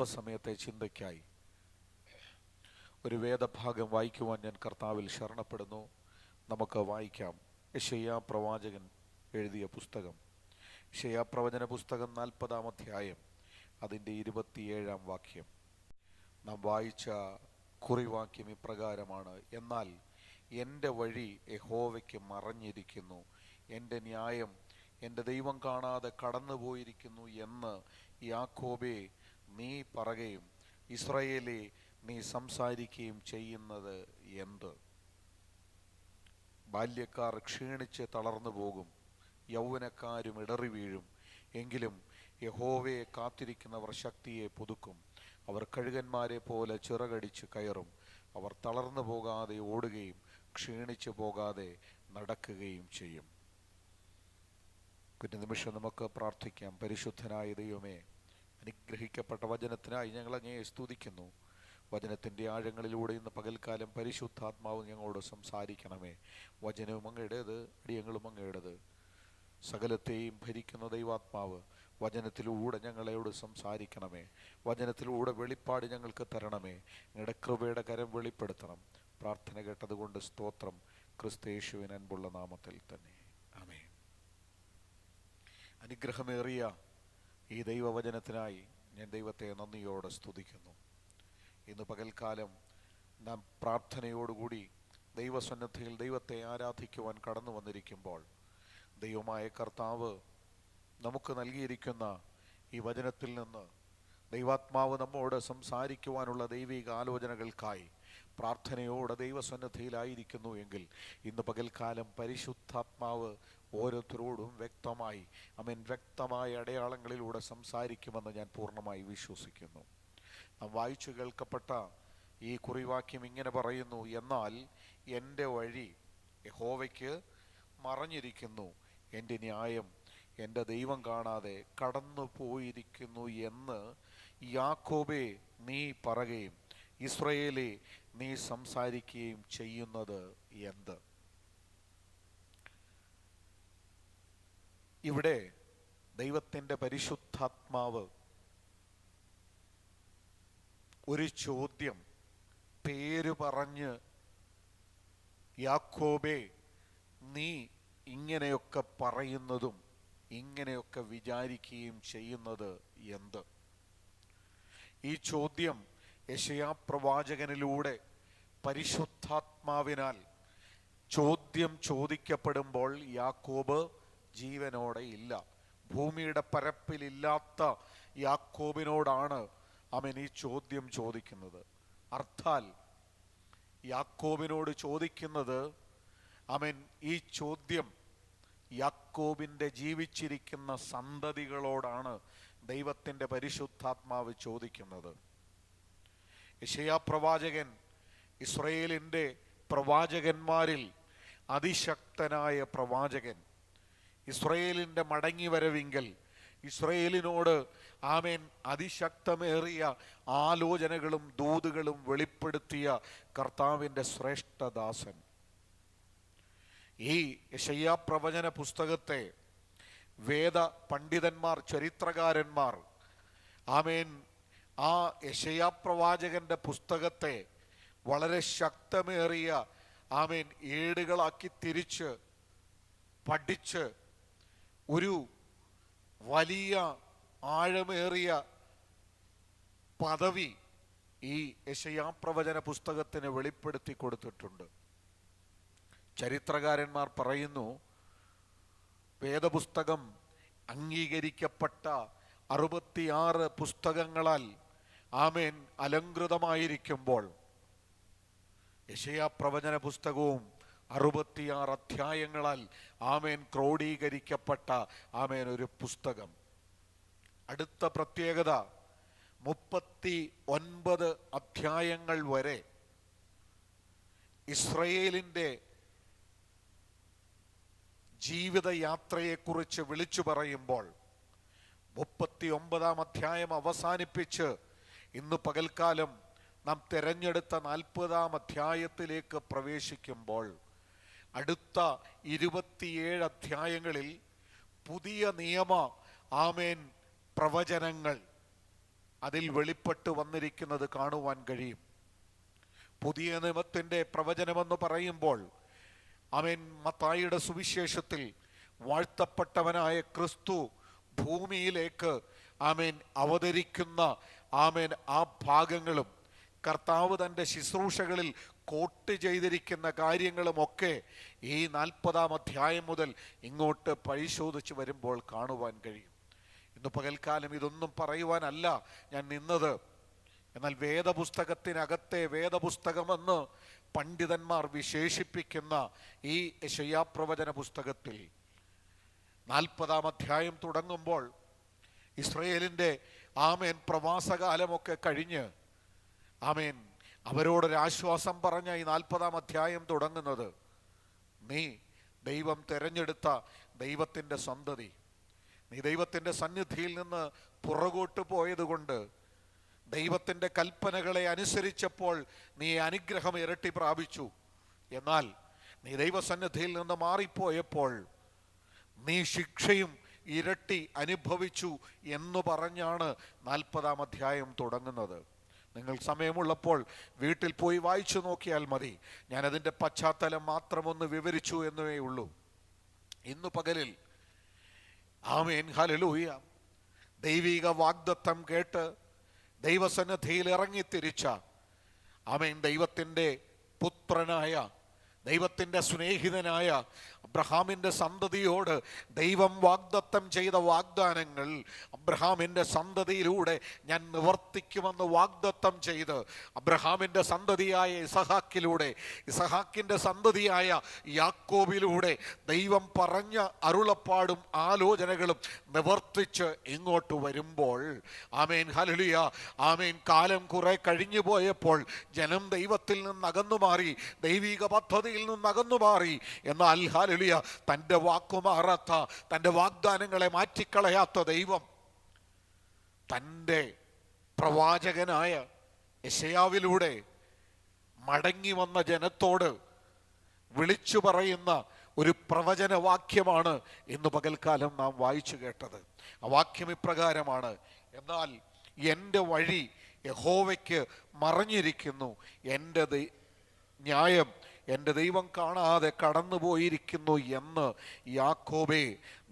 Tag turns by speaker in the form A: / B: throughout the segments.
A: അല്പസമയത്തെ ചിന്തയ്ക്കായി ഒരു വേദഭാഗം വായിക്കുവാൻ ഞാൻ കർത്താവിൽ ശരണപ്പെടുന്നു. നമുക്ക് വായിക്കാം. യെശയ്യാ പ്രവാചകൻ എഴുതിയ പുസ്തകം, യെശയ്യാ പ്രവചന പുസ്തകം 40-ാം അധ്യായം, അതിൻ്റെ 27-ാം വാക്യം. നാം വായിച്ച കുറിവാക്യം ഇപ്രകാരമാണ്: എന്നാൽ എൻ്റെ വഴി യഹോവയ്ക്ക് മറഞ്ഞിരിക്കുന്നു, എൻ്റെ ന്യായം എൻ്റെ ദൈവം കാണാതെ കടന്നുപോയിരിക്കുന്നു എന്ന് യാക്കോബേ നീ പറയുകയും ഇസ്രായേലേ നീ സംസാരിക്കുകയും ചെയ്യുന്നത് എന്ത്? ബാല്യക്കാർ ക്ഷീണിച്ച് തളർന്നു പോകും, യൗവനക്കാരും ഇടറി വീഴും. എങ്കിലും യഹോവയെ കാത്തിരിക്കുന്നവർ ശക്തിയെ പുതുക്കും. അവർ കഴുകന്മാരെ പോലെ ചിറകടിച്ച് കയറും. അവർ തളർന്നു പോകാതെ ഓടുകയും ക്ഷീണിച്ചു പോകാതെ നടക്കുകയും ചെയ്യും. ഒരു നിമിഷം നമുക്ക് പ്രാർത്ഥിക്കാം. പരിശുദ്ധനായ ദൈവമേ, അനുഗ്രഹിക്കപ്പെട്ട വചനത്തിനായി ഞങ്ങൾ അങ്ങയെ സ്തുതിക്കുന്നു. വചനത്തിൻ്റെ ആഴങ്ങളിലൂടെ ഇന്ന് പകൽക്കാലം പരിശുദ്ധാത്മാവ് ഞങ്ങളോട് സംസാരിക്കണമേ. വചനവും അങ്ങയുടേത്, അടിയങ്ങളും അങ്ങയുടേത്. സകലത്തെയും ഭരിക്കുന്ന ദൈവാത്മാവ് വചനത്തിലൂടെ ഞങ്ങളോട് സംസാരിക്കണമേ. വചനത്തിലൂടെ വെളിപ്പാട് ഞങ്ങൾക്ക് തരണമേ. ഞങ്ങളുടെ കൃപയുടെ കരം വെളിപ്പെടുത്തണം. പ്രാർത്ഥന കേട്ടതുകൊണ്ട് സ്തോത്രം. ക്രിസ്തയേശുവിൻ അൻപുള്ള നാമത്തിൽ തന്നെ, ആമേൻ. അനുഗ്രഹമേറിയ ഈ ദൈവവചനത്തിനായി ഞാൻ ദൈവത്തെ നന്ദിയോടെ സ്തുതിക്കുന്നു. ഇന്ന് പകൽക്കാലം നാം പ്രാർത്ഥനയോടുകൂടി ദൈവസന്നിധിയിൽ ദൈവത്തെ ആരാധിക്കുവാൻ കടന്നു വന്നിരിക്കുമ്പോൾ ദൈവമായ കർത്താവ് നമുക്ക് നൽകിയിരിക്കുന്ന ഈ വചനത്തിൽ നിന്ന് ദൈവാത്മാവ് നമ്മോട് സംസാരിക്കുവാനുള്ള ദൈവിക ആലോചനകൾക്കായി പ്രാർത്ഥനയോടെ ദൈവസന്നിധിയിലായിരിക്കുന്നു എങ്കിൽ ഇന്ന് പകൽക്കാലം പരിശുദ്ധാത്മാവ് ഓരോരുത്തരോടും വ്യക്തമായ അടയാളങ്ങളിലൂടെ സംസാരിക്കുമെന്ന് ഞാൻ പൂർണ്ണമായി വിശ്വസിക്കുന്നു. നാം വായിച്ചു കേൾക്കപ്പെട്ട ഈ കുറിവാക്യം ഇങ്ങനെ പറയുന്നു: എന്നാൽ എൻ്റെ വഴി യഹോവയ്ക്ക് മറഞ്ഞിരിക്കുന്നു, എൻ്റെ ന്യായം എൻ്റെ ദൈവം കാണാതെ കടന്നു പോയിരിക്കുന്നു എന്ന് യാക്കോബേ നീ പറയുകയും ഇസ്രായേലേ നീ സംസാരിക്കുകയും ചെയ്യുന്നത് എന്ത്? ഇവിടെ ദൈവത്തിൻ്റെ പരിശുദ്ധാത്മാവ് ഒരു ചോദ്യം പേര് പറഞ്ഞ്, യാക്കോബേ നീ ഇങ്ങനെയൊക്കെ പറയുന്നതും ഇങ്ങനെയൊക്കെ വിചാരിക്കുകയും ചെയ്യുന്നത് എന്ത്? ഈ ചോദ്യം യെശയ്യാ പ്രവാചകനിലൂടെ പരിശുദ്ധാത്മാവിനാൽ ചോദ്യം ചോദിക്കപ്പെടുമ്പോൾ യാക്കോബ് ജീവനോടെ ഇല്ല. ഭൂമിയുടെ പരപ്പിലില്ലാത്ത യാക്കോബിനോടാണ് അവൻ ഈ ചോദ്യം ചോദിക്കുന്നത്. അർത്ഥാൽ യാക്കോബിനോട് ചോദിക്കുന്നത്, അവൻ ഈ ചോദ്യം യാക്കോബിൻ്റെ ജീവിച്ചിരിക്കുന്ന സന്തതികളോടാണ് ദൈവത്തിൻ്റെ പരിശുദ്ധാത്മാവ് ചോദിക്കുന്നത്. യെശയ്യാ പ്രവാചകൻ ഇസ്രായേലിൻ്റെ പ്രവാചകന്മാരിൽ അതിശക്തനായ പ്രവാചകൻ. ഇസ്രായേലിൻ്റെ മടങ്ങിവരവിങ്കൽ ഇസ്രായേലിനോട് ആമേൻ അതിശക്തമേറിയ ആലോചനകളും ദൂതുകളും വെളിപ്പെടുത്തിയ കർത്താവിൻ്റെ ശ്രേഷ്ഠദാസൻ. ഈ യെശയ്യാ പ്രവചന പുസ്തകത്തെ വേദ പണ്ഡിതന്മാർ, ചരിത്രകാരന്മാർ ആമേൻ ആ യെശയ്യാ പ്രവാചകന്റെ പുസ്തകത്തെ വളരെ ശക്തമേറിയ ആമേൻ ഏടുകളാക്കി തിരിച്ച് പഠിച്ച് ഒരു വലിയ ആഴമേറിയ പദവി ഈ യെശയ്യാ പ്രവചന പുസ്തകത്തിന് വെളിപ്പെടുത്തി കൊടുത്തിട്ടുണ്ട്. ചരിത്രകാരന്മാർ പറയുന്നു, വേദപുസ്തകം അംഗീകരിക്കപ്പെട്ട 66 പുസ്തകങ്ങളാൽ ആമേൻ അലങ്കൃതമായിരിക്കുമ്പോൾ യെശയ്യാ പ്രവചന പുസ്തകവും 66 അധ്യായങ്ങളാൽ ആമേൻ ക്രോഡീകരിക്കപ്പെട്ട ആമേൻ ഒരു പുസ്തകം. അടുത്ത പ്രത്യേകത, 39 അധ്യായങ്ങൾ വരെ ഇസ്രായേലിൻ്റെ ജീവിതയാത്രയെക്കുറിച്ച് വിളിച്ചു പറയുമ്പോൾ 39-ാം അധ്യായം അവസാനിപ്പിച്ച് ഇന്ന് പകൽക്കാലം നാം തിരഞ്ഞെടുത്ത 40-ാം അധ്യായത്തിലേക്ക് പ്രവേശിക്കുമ്പോൾ അടുത്ത 27 അധ്യായങ്ങളിൽ പുതിയ നിയമ ആമേൻ പ്രവചനങ്ങൾ അതിൽ വെളിപ്പെട്ട് വന്നിരിക്കുന്നത് കാണുവാൻ കഴിയും. പുതിയ നിയമത്തിന്റെ പ്രവചനമെന്ന് പറയുമ്പോൾ ആമേൻ മത്തായിയുടെ സുവിശേഷത്തിൽ വാഴ്ത്തപ്പെട്ടവനായ ക്രിസ്തു ഭൂമിയിലേക്ക് ആമേൻ അവതരിക്കുന്ന ആമേൻ ആ ഭാഗങ്ങളും കർത്താവ് തൻ്റെ ശുശ്രൂഷകളിൽ കോട്ട് ചെയ്തിരിക്കുന്ന കാര്യങ്ങളുമൊക്കെ ഈ 40-ാം അധ്യായം മുതൽ ഇങ്ങോട്ട് പരിശോധിച്ച് വരുമ്പോൾ കാണുവാൻ കഴിയും. ഇന്ന് പകൽക്കാലം ഇതൊന്നും പറയുവാനല്ല ഞാൻ നിന്നത്. എന്നാൽ വേദപുസ്തകത്തിനകത്തെ വേദപുസ്തകമെന്ന് പണ്ഡിതന്മാർ വിശേഷിപ്പിക്കുന്ന ഈ യെശയ്യാപ്രവചന പുസ്തകത്തിൽ 40-ാം അധ്യായം തുടങ്ങുമ്പോൾ ഇസ്രായേലിൻ്റെ ആമേൻ പ്രവാസകാലമൊക്കെ കഴിഞ്ഞ് ആമേൻ അവരോടൊരാശ്വാസം പറഞ്ഞ ഈ 40-ാം അധ്യായം തുടങ്ങുന്നത്, നീ ദൈവം തെരഞ്ഞെടുത്ത ദൈവത്തിൻ്റെ സന്തതി, നീ ദൈവത്തിൻ്റെ സന്നിധിയിൽ നിന്ന് പുറകോട്ട് പോയതുകൊണ്ട് ദൈവത്തിൻ്റെ കൽപ്പനകളെ അനുസരിച്ചപ്പോൾ നീ അനുഗ്രഹം ഇരട്ടി പ്രാപിച്ചു. എന്നാൽ നീ ദൈവസന്നിധിയിൽ നിന്ന് മാറിപ്പോയപ്പോൾ നീ ശിക്ഷയും ഇരട്ടി അനുഭവിച്ചു എന്ന് പറഞ്ഞാണ് 40-ാം അധ്യായം തുടങ്ങുന്നത്. നിങ്ങൾ സമയമുള്ളപ്പോൾ വീട്ടിൽ പോയി വായിച്ചു നോക്കിയാൽ മതി. ഞാനതിൻ്റെ പശ്ചാത്തലം മാത്രമൊന്ന് വിവരിച്ചു എന്നേ ഉള്ളൂ. ഇന്നു പകലിൽ ആമേൻ ഹല്ലേലൂയ ദൈവിക വാഗ്ദത്തം കേട്ട് ദൈവസന്നിധിയിൽ ഇറങ്ങിത്തിരിച്ച ആമേൻ ദൈവത്തിൻ്റെ പുത്രനായ ദൈവത്തിൻ്റെ സ്നേഹിതനായ അബ്രഹാമിൻ്റെ സന്തതിയോട് ദൈവം വാഗ്ദത്തം ചെയ്ത വാഗ്ദാനങ്ങൾ അബ്രഹാമിൻ്റെ സന്തതിയിലൂടെ ഞാൻ നിവർത്തിക്കുമെന്ന് വാഗ്ദത്തം ചെയ്ത് അബ്രഹാമിൻ്റെ സന്തതിയായ ഇസഹാക്കിലൂടെ ഇസഹാക്കിൻ്റെ സന്തതിയായ യാക്കോബിലൂടെ ദൈവം പറഞ്ഞ അരുളപ്പാടും ആലോചനകളും നിവർത്തിച്ച് ഇങ്ങോട്ട് വരുമ്പോൾ ആമേൻ ഹല്ലേലൂയ ആമേൻ കാലം കുറെ കഴിഞ്ഞു പോയപ്പോൾ ജനം ദൈവത്തിൽ നിന്ന് അകന്നു മാറി, ദൈവിക പദ്ധതിയിൽ നിന്ന് അകന്നു മാറി. എന്നാൽ ഹല്ലേലൂയ തൻ്റെ വാക്കുമാറാത്ത, തൻ്റെ വാഗ്ദാനങ്ങളെ മാറ്റിക്കളയാത്ത ദൈവം തൻ്റെ പ്രവാചകനായ യെശയ്യാവിലൂടെ മടങ്ങി വന്ന ജനത്തോട് വിളിച്ചു പറയുന്ന ഒരു പ്രവചനവാക്യമാണ് ഇന്ന് പകൽക്കാലം നാം വായിച്ചു കേട്ടത്. ആ വാക്യം ഇപ്രകാരമാണ്: എന്നാൽ എൻ്റെ വഴി യഹോവയ്ക്ക് മറഞ്ഞിരിക്കുന്നു, എൻ്റെ ന്യായം എൻ്റെ ദൈവം കാണാതെ കടന്നുപോയിരിക്കുന്നു എന്ന് യാക്കോബേ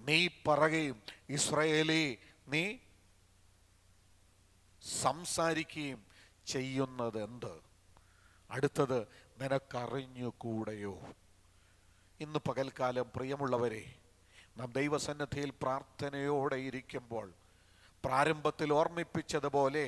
A: നീ പറയുകയും ഇസ്രായേലേ നീ സംസാരിക്കുകയും ചെയ്യുന്നതെന്ത്? അടുത്തത്, നിനക്കറിഞ്ഞുകൂടെയോ? ഇന്ന് പകൽക്കാലം പ്രിയമുള്ളവരെ, നാം ദൈവസന്നിധിയിൽ പ്രാർത്ഥനയോടെ ഇരിക്കുമ്പോൾ പ്രാരംഭത്തിൽ ഓർമ്മിപ്പിച്ചതുപോലെ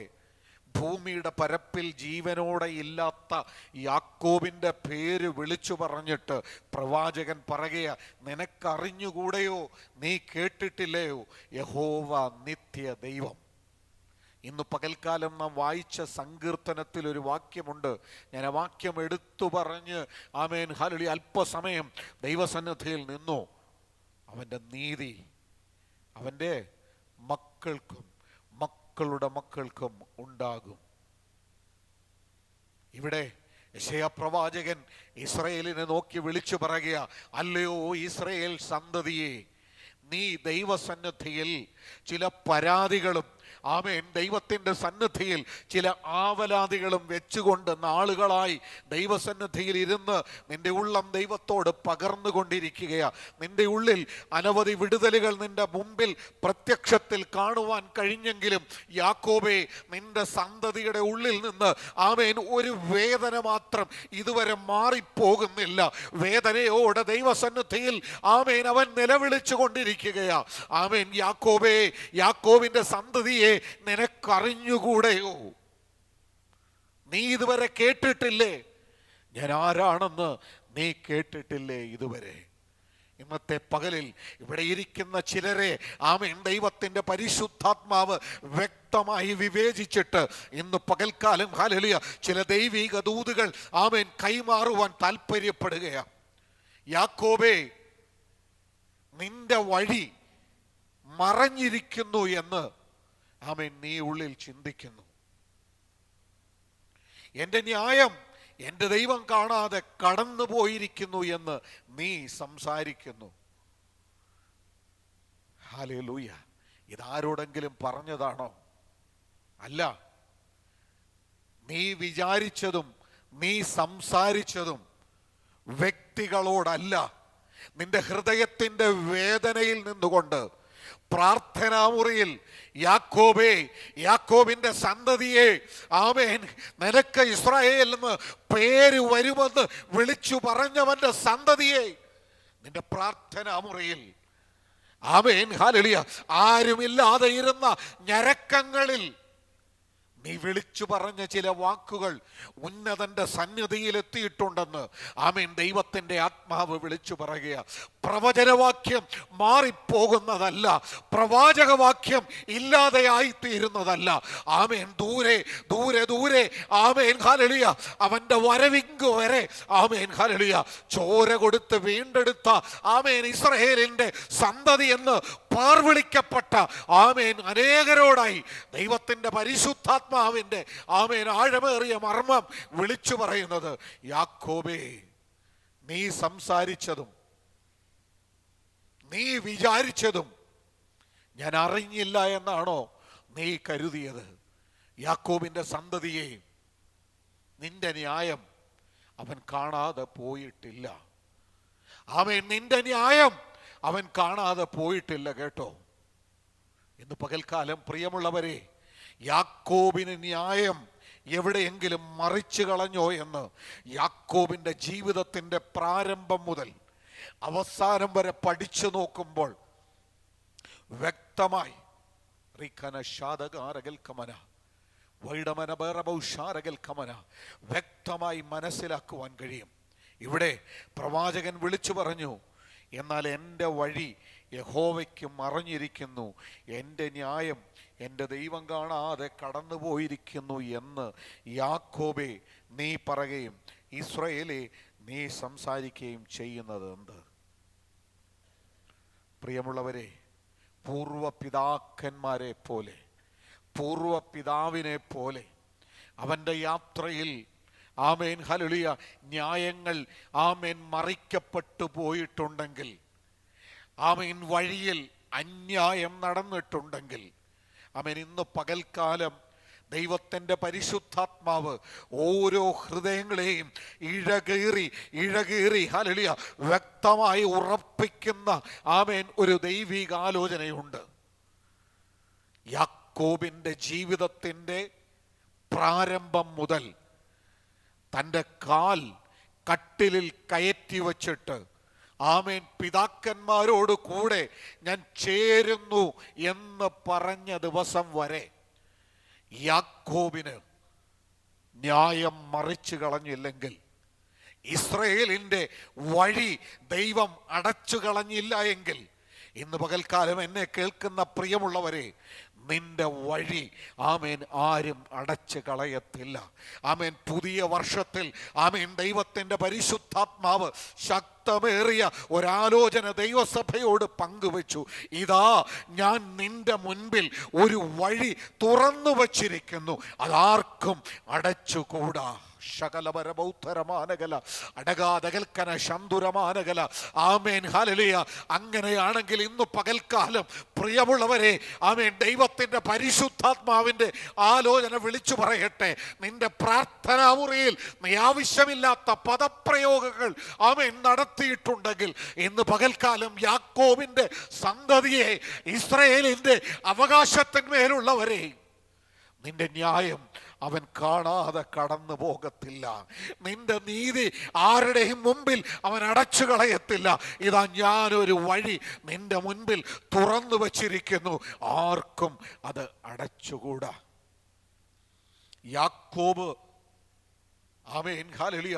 A: ഭൂമിയുടെ പരപ്പിൽ ജീവനോടെ ഇല്ലാത്ത യാക്കോബിൻ്റെ പേര് വിളിച്ചു പറഞ്ഞിട്ട് പ്രവാചകൻ പറയുക, നിനക്കറിഞ്ഞുകൂടെയോ? നീ കേട്ടിട്ടില്ലയോ? യഹോവ നിത്യ ദൈവം. ഇന്ന് പകൽക്കാലം നാം വായിച്ച സങ്കീർത്തനത്തിൽ ഒരു വാക്യമുണ്ട്. ഞാൻ ആ വാക്യം എടുത്തു പറഞ്ഞ് ആമേൻ ഹല്ലേലൂയ അല്പസമയം ദൈവസന്നിധിയിൽ നിന്നു. അവൻ്റെ നീതി അവൻ്റെ മക്കൾക്കും മക്കളുടെ മക്കൾക്കും ഉണ്ടാകും. ഇവിടെ യെശയ്യാ പ്രവാചകൻ ഇസ്രായേലിനെ നോക്കി വിളിച്ചു പറയുക, അല്ലയോ ഇസ്രായേൽ സന്തതിയെ, നീ ദൈവസന്നിധിയിൽ ചില പരാതികളും ആമേൻ ദൈവത്തിൻ്റെ സന്നിധിയിൽ ചില ആവലാതികളും വെച്ചുകൊണ്ട് നാളുകളായി ദൈവസന്നിധിയിൽ ഇരുന്ന് നിന്റെ ഉള്ളം ദൈവത്തോട് പകർന്നുകൊണ്ടിരിക്കുകയാണ്. നിന്റെ ഉള്ളിൽ അനവധി വിടുതലുകൾ നിന്റെ മുമ്പിൽ പ്രത്യക്ഷത്തിൽ കാണുവാൻ കഴിഞ്ഞെങ്കിലും യാക്കോബേ, നിന്റെ സന്തതിയുടെ ഉള്ളിൽ നിന്ന് ആമേൻ ഒരു വേദന മാത്രം ഇതുവരെ മാറിപ്പോകുന്നില്ല. വേദനയോടെ ദൈവസന്നിധിയിൽ ആമേൻ അവൻ നിലവിളിച്ചു കൊണ്ടിരിക്കുകയാ. ആമേൻ യാക്കോബേ, യാക്കോബിന്റെ സന്തതിയെ, നിനക്കറിഞ്ഞുകൂടെയോ? നീ ഇതുവരെ കേട്ടിട്ടില്ലേ? ഞാൻ ആരാണെന്ന് നീ കേട്ടിട്ടില്ലേ ഇതുവരെ? ഇന്നത്തെ പകലിൽ ഇവിടെ ഇരിക്കുന്ന ചിലരെ ആമേൻ ദൈവത്തിൻ്റെ പരിശുദ്ധാത്മാവ് വ്യക്തമായി വിവേചിച്ചിട്ട് ഇന്ന് പകൽക്കാലം ഹല്ലേലൂയ ചില ദൈവിക ദൂതുകൾ ആമേൻ കൈമാറുവാൻ താല്പര്യപ്പെടുകയാണ്. യാക്കോബേ, നിന്റെ വഴി മറഞ്ഞിരിക്കുന്നു എന്ന് ആമേൻ നീ ഉള്ളിൽ ചിന്തിക്കുന്നു. എൻ്റെ ന്യായം എൻ്റെ ദൈവം കാണാതെ കടന്നു പോയിരിക്കുന്നു എന്ന് നീ സംസാരിക്കുന്നു. ഹല്ലേലൂയ. ഇതാരോടെങ്കിലും പറഞ്ഞതാണോ? അല്ല. നീ വിചാരിച്ചതും നീ സംസാരിച്ചതും വ്യക്തികളോടല്ല, നിന്റെ ഹൃദയത്തിൻ്റെ വേദനയിൽ നിന്നുകൊണ്ട് പ്രാർത്ഥനാമുറിയിൽ യാക്കോബിന്റെ സന്തതിയെ, ആമേൻ, നിനക്ക് ഇസ്രായേൽ എന്ന് പേര് വരുമെന്ന് വിളിച്ചു പറഞ്ഞവന്റെ സന്തതിയെ നിന്റെ പ്രാർത്ഥനാമുറിയിൽ, ആമേൻ, ഹല്ലേലൂയ, ആരുമില്ലാതെ ഇരുന്ന ഞരക്കങ്ങളിൽ നീ വിളിച്ചു പറഞ്ഞ ചില വാക്കുകൾ ഉന്നതന്റെ സന്നിധിയിൽ എത്തിയിട്ടുണ്ടെന്ന്, ആമേൻ, ദൈവത്തിന്റെ ആത്മാവ് വിളിച്ചു പറയുക. പ്രവചനവാക്യം മാറിപ്പോകുന്നതല്ല, പ്രവാചകവാക്യം ഇല്ലാതെയായിത്തീരുന്നതല്ല. ആമേൻ, ദൂരെ ദൂരെ ദൂരെ, ആമേൻ, ഹല്ലേലൂയ, അവന്റെ വരവിങ്കു വരെ, ആമേൻ, ഹല്ലേലൂയ, ചോര കൊടുത്ത് വീണ്ടെടുത്ത, ആമേൻ, ഇസ്രായേലിന്റെ സന്തതി എന്ന് പാർവിളിക്കപ്പെട്ട, ആമേൻ, അനേകരോടായി ദൈവത്തിന്റെ പരിശുദ്ധാത്മാവിന്റെ, ആമേൻ, ആഴമേറിയ മർമ്മം വിളിച്ചു പറയുന്നത്, യാക്കോബേ, നീ സംസാരിച്ചതും നീ വിചാരിച്ചതും ഞാൻ അറിഞ്ഞില്ല എന്നാണോ നീ കരുതിയത്? യാക്കോബിന്റെ സന്തതിയെ, നിന്റെ ന്യായം അവൻ കാണാതെ പോയിട്ടില്ല. ആമേൻ, നിന്റെ ന്യായം അവൻ കാണാതെ പോയിട്ടില്ല. കേട്ടോ, ഇന്ന് പകൽക്കാലം പ്രിയമുള്ളവരെ, യാക്കോബിന് ന്യായം എവിടെയെങ്കിലും മറിച്ചു കളഞ്ഞോ എന്ന് യാക്കോബിന്റെ ജീവിതത്തിന്റെ പ്രാരംഭം മുതൽ അവസാനം വരെ പഠിച്ചു നോക്കുമ്പോൾ വ്യക്തമായി വ്യക്തമായി മനസ്സിലാക്കുവാൻ കഴിയും. ഇവിടെ പ്രവാചകൻ വിളിച്ചു പറഞ്ഞു, എന്നാൽ എൻ്റെ വഴി യഹോവയ്ക്ക് മറഞ്ഞിരിക്കുന്നു, എൻ്റെ ന്യായം എൻ്റെ ദൈവം കാണാതെ കടന്നുപോയിരിക്കുന്നു എന്ന് യാക്കോബേ നീ പറയുകയും ഇസ്രായേലേ നീ സംസാരിക്കുകയും ചെയ്യുന്നത് എന്ത്? പ്രിയമുള്ളവരെ, പൂർവപിതാക്കന്മാരെ പോലെ, പൂർവപിതാവിനെ പോലെ അവൻ്റെ യാത്രയിൽ, ആമേൻ, ഹല്ലേലൂയ, ന്യായങ്ങൾ, ആമേൻ, മറിക്കപ്പെട്ടു പോയിട്ടുണ്ടെങ്കിൽ, ആമേൻ, വഴിയിൽ അന്യായം നടന്നിട്ടുണ്ടെങ്കിൽ, ആമേൻ, ഇന്ന് പകൽക്കാലം ദൈവത്തിൻ്റെ പരിശുദ്ധാത്മാവ് ഓരോ ഹൃദയങ്ങളെയും ഇഴകീറി ഹല്ലേലൂയ വ്യക്തമായി ഉറപ്പിക്കുന്ന, ആമേൻ, ഒരു ദൈവികാലോചനയുണ്ട്. യാക്കോബിൻ്റെ ജീവിതത്തിൻ്റെ പ്രാരംഭം മുതൽ തൻ്റെ കാൽ കട്ടിലിൽ കയറ്റി വച്ചിട്ട്, ആമേൻ, പിതാക്കന്മാരോട് കൂടെ ഞാൻ ചേരുന്നു എന്ന് പറഞ്ഞ ദിവസം വരെ യാക്കോബിന് ന്യായം മറിച്ചു കളഞ്ഞില്ലെങ്കിൽ, ഇസ്രായേലിൻ്റെ വഴി ദൈവം അടച്ചു കളഞ്ഞില്ല എങ്കിൽ, ഇന്ന് പകൽക്കാലം എന്നെ കേൾക്കുന്ന പ്രിയമുള്ളവരെ, നിന്റെ വഴി, ആമേൻ, ആരും അടച്ചു കളയത്തില്ല. ആമേൻ, പുതിയ വർഷത്തിൽ, ആമേൻ, ദൈവത്തിൻ്റെ പരിശുദ്ധാത്മാവ് ശക്തമേറിയ ഒരാലോചന ദൈവസഭയോട് പങ്കുവച്ചു. ഇതാ, ഞാൻ നിന്റെ മുൻപിൽ ഒരു വഴി തുറന്നു വച്ചിരിക്കുന്നു, അതാർക്കും അടച്ചുകൂടാ. ശകലപരബൗദ്ധരമാനകല അടകാതകൽക്കന ശന്തുരമാനകല, ആമേൻ, ഹല്ലേലൂയ. അങ്ങനെയാണെങ്കിൽ ഇന്ന് പകൽക്കാലം പ്രിയമുള്ളവരെ, ആമേൻ, ദൈവത്തിൻ്റെ പരിശുദ്ധാത്മാവിൻ്റെ ആലോചന വിളിച്ചു പറയട്ടെ. നിന്റെ പ്രാർത്ഥനാമുറിയിൽ നീ ആവശ്യമില്ലാത്ത പദപ്രയോഗങ്ങൾ, ആമേൻ, നടത്തിയിട്ടുണ്ടെങ്കിൽ, ഇന്ന് പകൽക്കാലം യാക്കോബിൻ്റെ സന്തതിയെ, ഇസ്രായേലിൻ്റെ അവകാശത്തിന്മേലുള്ളവരെ, നിന്റെ ന്യായം അവൻ കാണാതെ കടന്നു പോകത്തില്ല. നിന്റെ നീതി ആരുടെയും മുമ്പിൽ അവൻ അടച്ചു കളയത്തില്ല. ഇതാ, ഞാനൊരു വഴി നിന്റെ മുൻപിൽ തുറന്നു വച്ചിരിക്കുന്നു, ആർക്കും അത് അടച്ചുകൂടാ. യാക്കോബ്, ആമേൻ, ഹല്ലേലൂയ,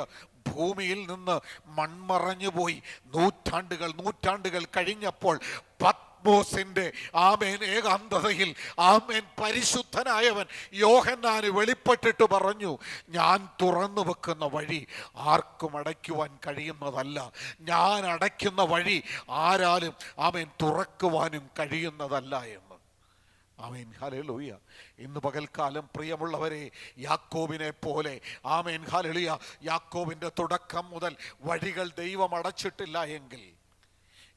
A: ഭൂമിയിൽ നിന്ന് മൺമറഞ്ഞു പോയി. നൂറ്റാണ്ടുകൾ കഴിഞ്ഞപ്പോൾ പത്മോസിന്റെ, ആമേൻ, ഏകാന്തതയിൽ, ആമേൻ, പരിശുദ്ധനായവൻ യോഹന്നാന് വെളിപ്പെട്ടിട്ട് പറഞ്ഞു, ഞാൻ തുറന്നു വെക്കുന്ന വഴി ആർക്കും അടയ്ക്കുവാൻ കഴിയുന്നതല്ല, ഞാൻ അടയ്ക്കുന്ന വഴി ആരാലും, ആമേൻ, തുറക്കുവാനും കഴിയുന്നതല്ല എന്ന്. ആമേൻ, ഹല്ലേലൂയ. ഇന്ന് പകൽക്കാലം പ്രിയമുള്ളവരെ, യാക്കോബിനെ പോലെ, ആമേൻ, ഹല്ലേലൂയ, യാക്കോബിൻ്റെ തുടക്കം മുതൽ വഴികൾ ദൈവം അടച്ചിട്ടില്ല എങ്കിൽ,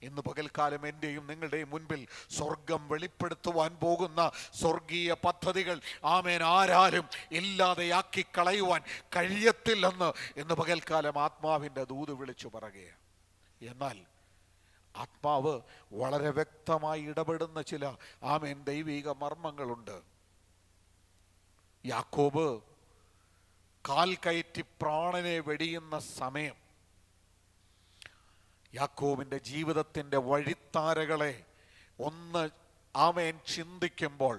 A: ഇന്ന് പകൽക്കാലം എൻ്റെയും നിങ്ങളുടെയും മുൻപിൽ സ്വർഗം വെളിപ്പെടുത്തുവാൻ പോകുന്ന സ്വർഗീയ പദ്ധതികൾ ആമേൻ ആരാലും ഇല്ലാതെയാക്കി കളയുവാൻ കഴിയത്തില്ലെന്ന് ഇന്ന് പകൽക്കാലം ആത്മാവിൻ്റെ ദൂത് വിളിച്ചു പറയുകയാണ്. എന്നാൽ ആത്മാവ് വളരെ വ്യക്തമായി ഇടപെടുന്ന ചില ആമേൻ ദൈവിക മർമ്മങ്ങളുണ്ട്. യാക്കോബ് കാൽ കയറ്റി പ്രാണനെ വെടിയുന്ന സമയം യാക്കോബിൻ്റെ ജീവിതത്തിൻ്റെ വഴിത്താരകളെ ഒന്ന് ആമേൻ ചിന്തിക്കുമ്പോൾ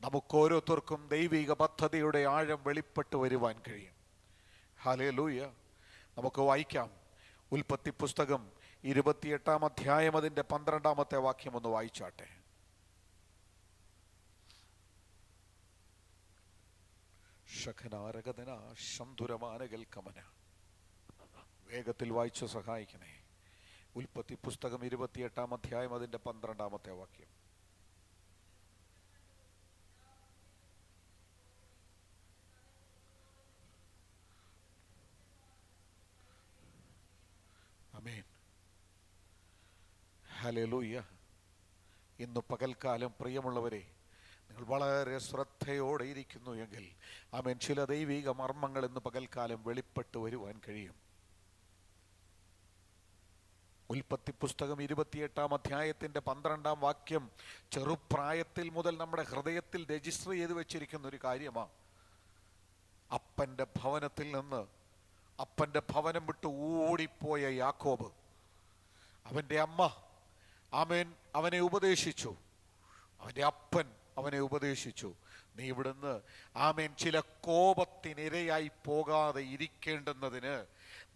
A: നമുക്കോരോരുത്തർക്കും ദൈവിക പദ്ധതിയുടെ ആഴം വെളിപ്പെട്ട് വരുവാൻ കഴിയും. ഹല്ലേലൂയ. നമുക്ക് വായിക്കാം. ഉൽപ്പത്തി പുസ്തകം 28-ാം അധ്യായം അതിൻ്റെ 12-ാമത്തെ വാക്യം ഒന്ന് വായിച്ചാട്ടെ. വേഗത്തിൽ വായിച്ചു സഹായിക്കണേ. ഉൽപ്പത്തി പുസ്തകം 28-ാം അധ്യായം അതിൻ്റെ 12-ാമത്തെ വാക്യം. ആമേൻ. ഹല്ലേലൂയ. ഇന്ന് പകൽക്കാലം പ്രിയമുള്ളവരെ, നിങ്ങൾ വളരെ ശ്രദ്ധയോടെ ഇരിക്കുന്നു എങ്കിൽ ആമേൻ ചില ദൈവിക മർമ്മങ്ങൾ ഇന്ന് പകൽക്കാലം വെളിപ്പെട്ട് വരുവാൻ കഴിയും. ഉൽപ്പത്തി പുസ്തകം 28-ാം അധ്യായത്തിൻ്റെ 12-ാം വാക്യം ചെറുപ്രായത്തിൽ മുതൽ നമ്മുടെ ഹൃദയത്തിൽ രജിസ്റ്റർ ചെയ്ത് വെച്ചിരിക്കുന്ന ഒരു കാര്യമാണ്. അപ്പൻ്റെ ഭവനത്തിൽ നിന്ന് അപ്പൻ്റെ ഭവനം വിട്ട് ഓടിപ്പോയ യാക്കോബ്, അവൻ്റെ അമ്മ ആമേൻ അവനെ ഉപദേശിച്ചു, അവൻ്റെ അപ്പൻ അവനെ ഉപദേശിച്ചു, നീ ഇവിടുന്ന് ആമേൻ ചില കോപത്തിനിരയായി പോകാതെ ഇരിക്കേണ്ടുന്നതിന്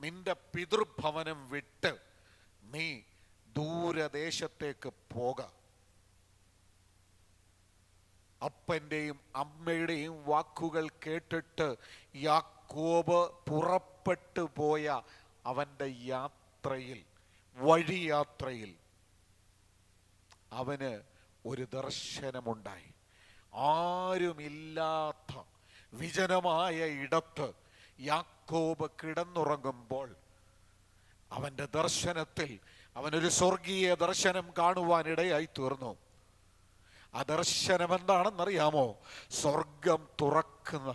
A: നിന്റെ പിതൃഭവനം വിട്ട് നീ ദൂരദേശത്തേക്ക് പോക. അപ്പൻ്റെയും അമ്മയുടെയും വാക്കുകൾ കേട്ടിട്ട് യാക്കോബ് പുറപ്പെട്ടു പോയ അവൻ്റെ യാത്രയിൽ, വഴിയാത്രയിൽ അവന് ഒരു ദർശനമുണ്ടായി. ആരുമില്ലാത്ത വിജനമായ ഇടത്ത് യാക്കോബ് കിടന്നുറങ്ങുമ്പോൾ അവൻ്റെ ദർശനത്തിൽ അവനൊരു സ്വർഗീയ ദർശനം കാണുവാനിടയായി തീർന്നു. ആ ദർശനം എന്താണെന്നറിയാമോ? സ്വർഗം തുറക്കുന്ന,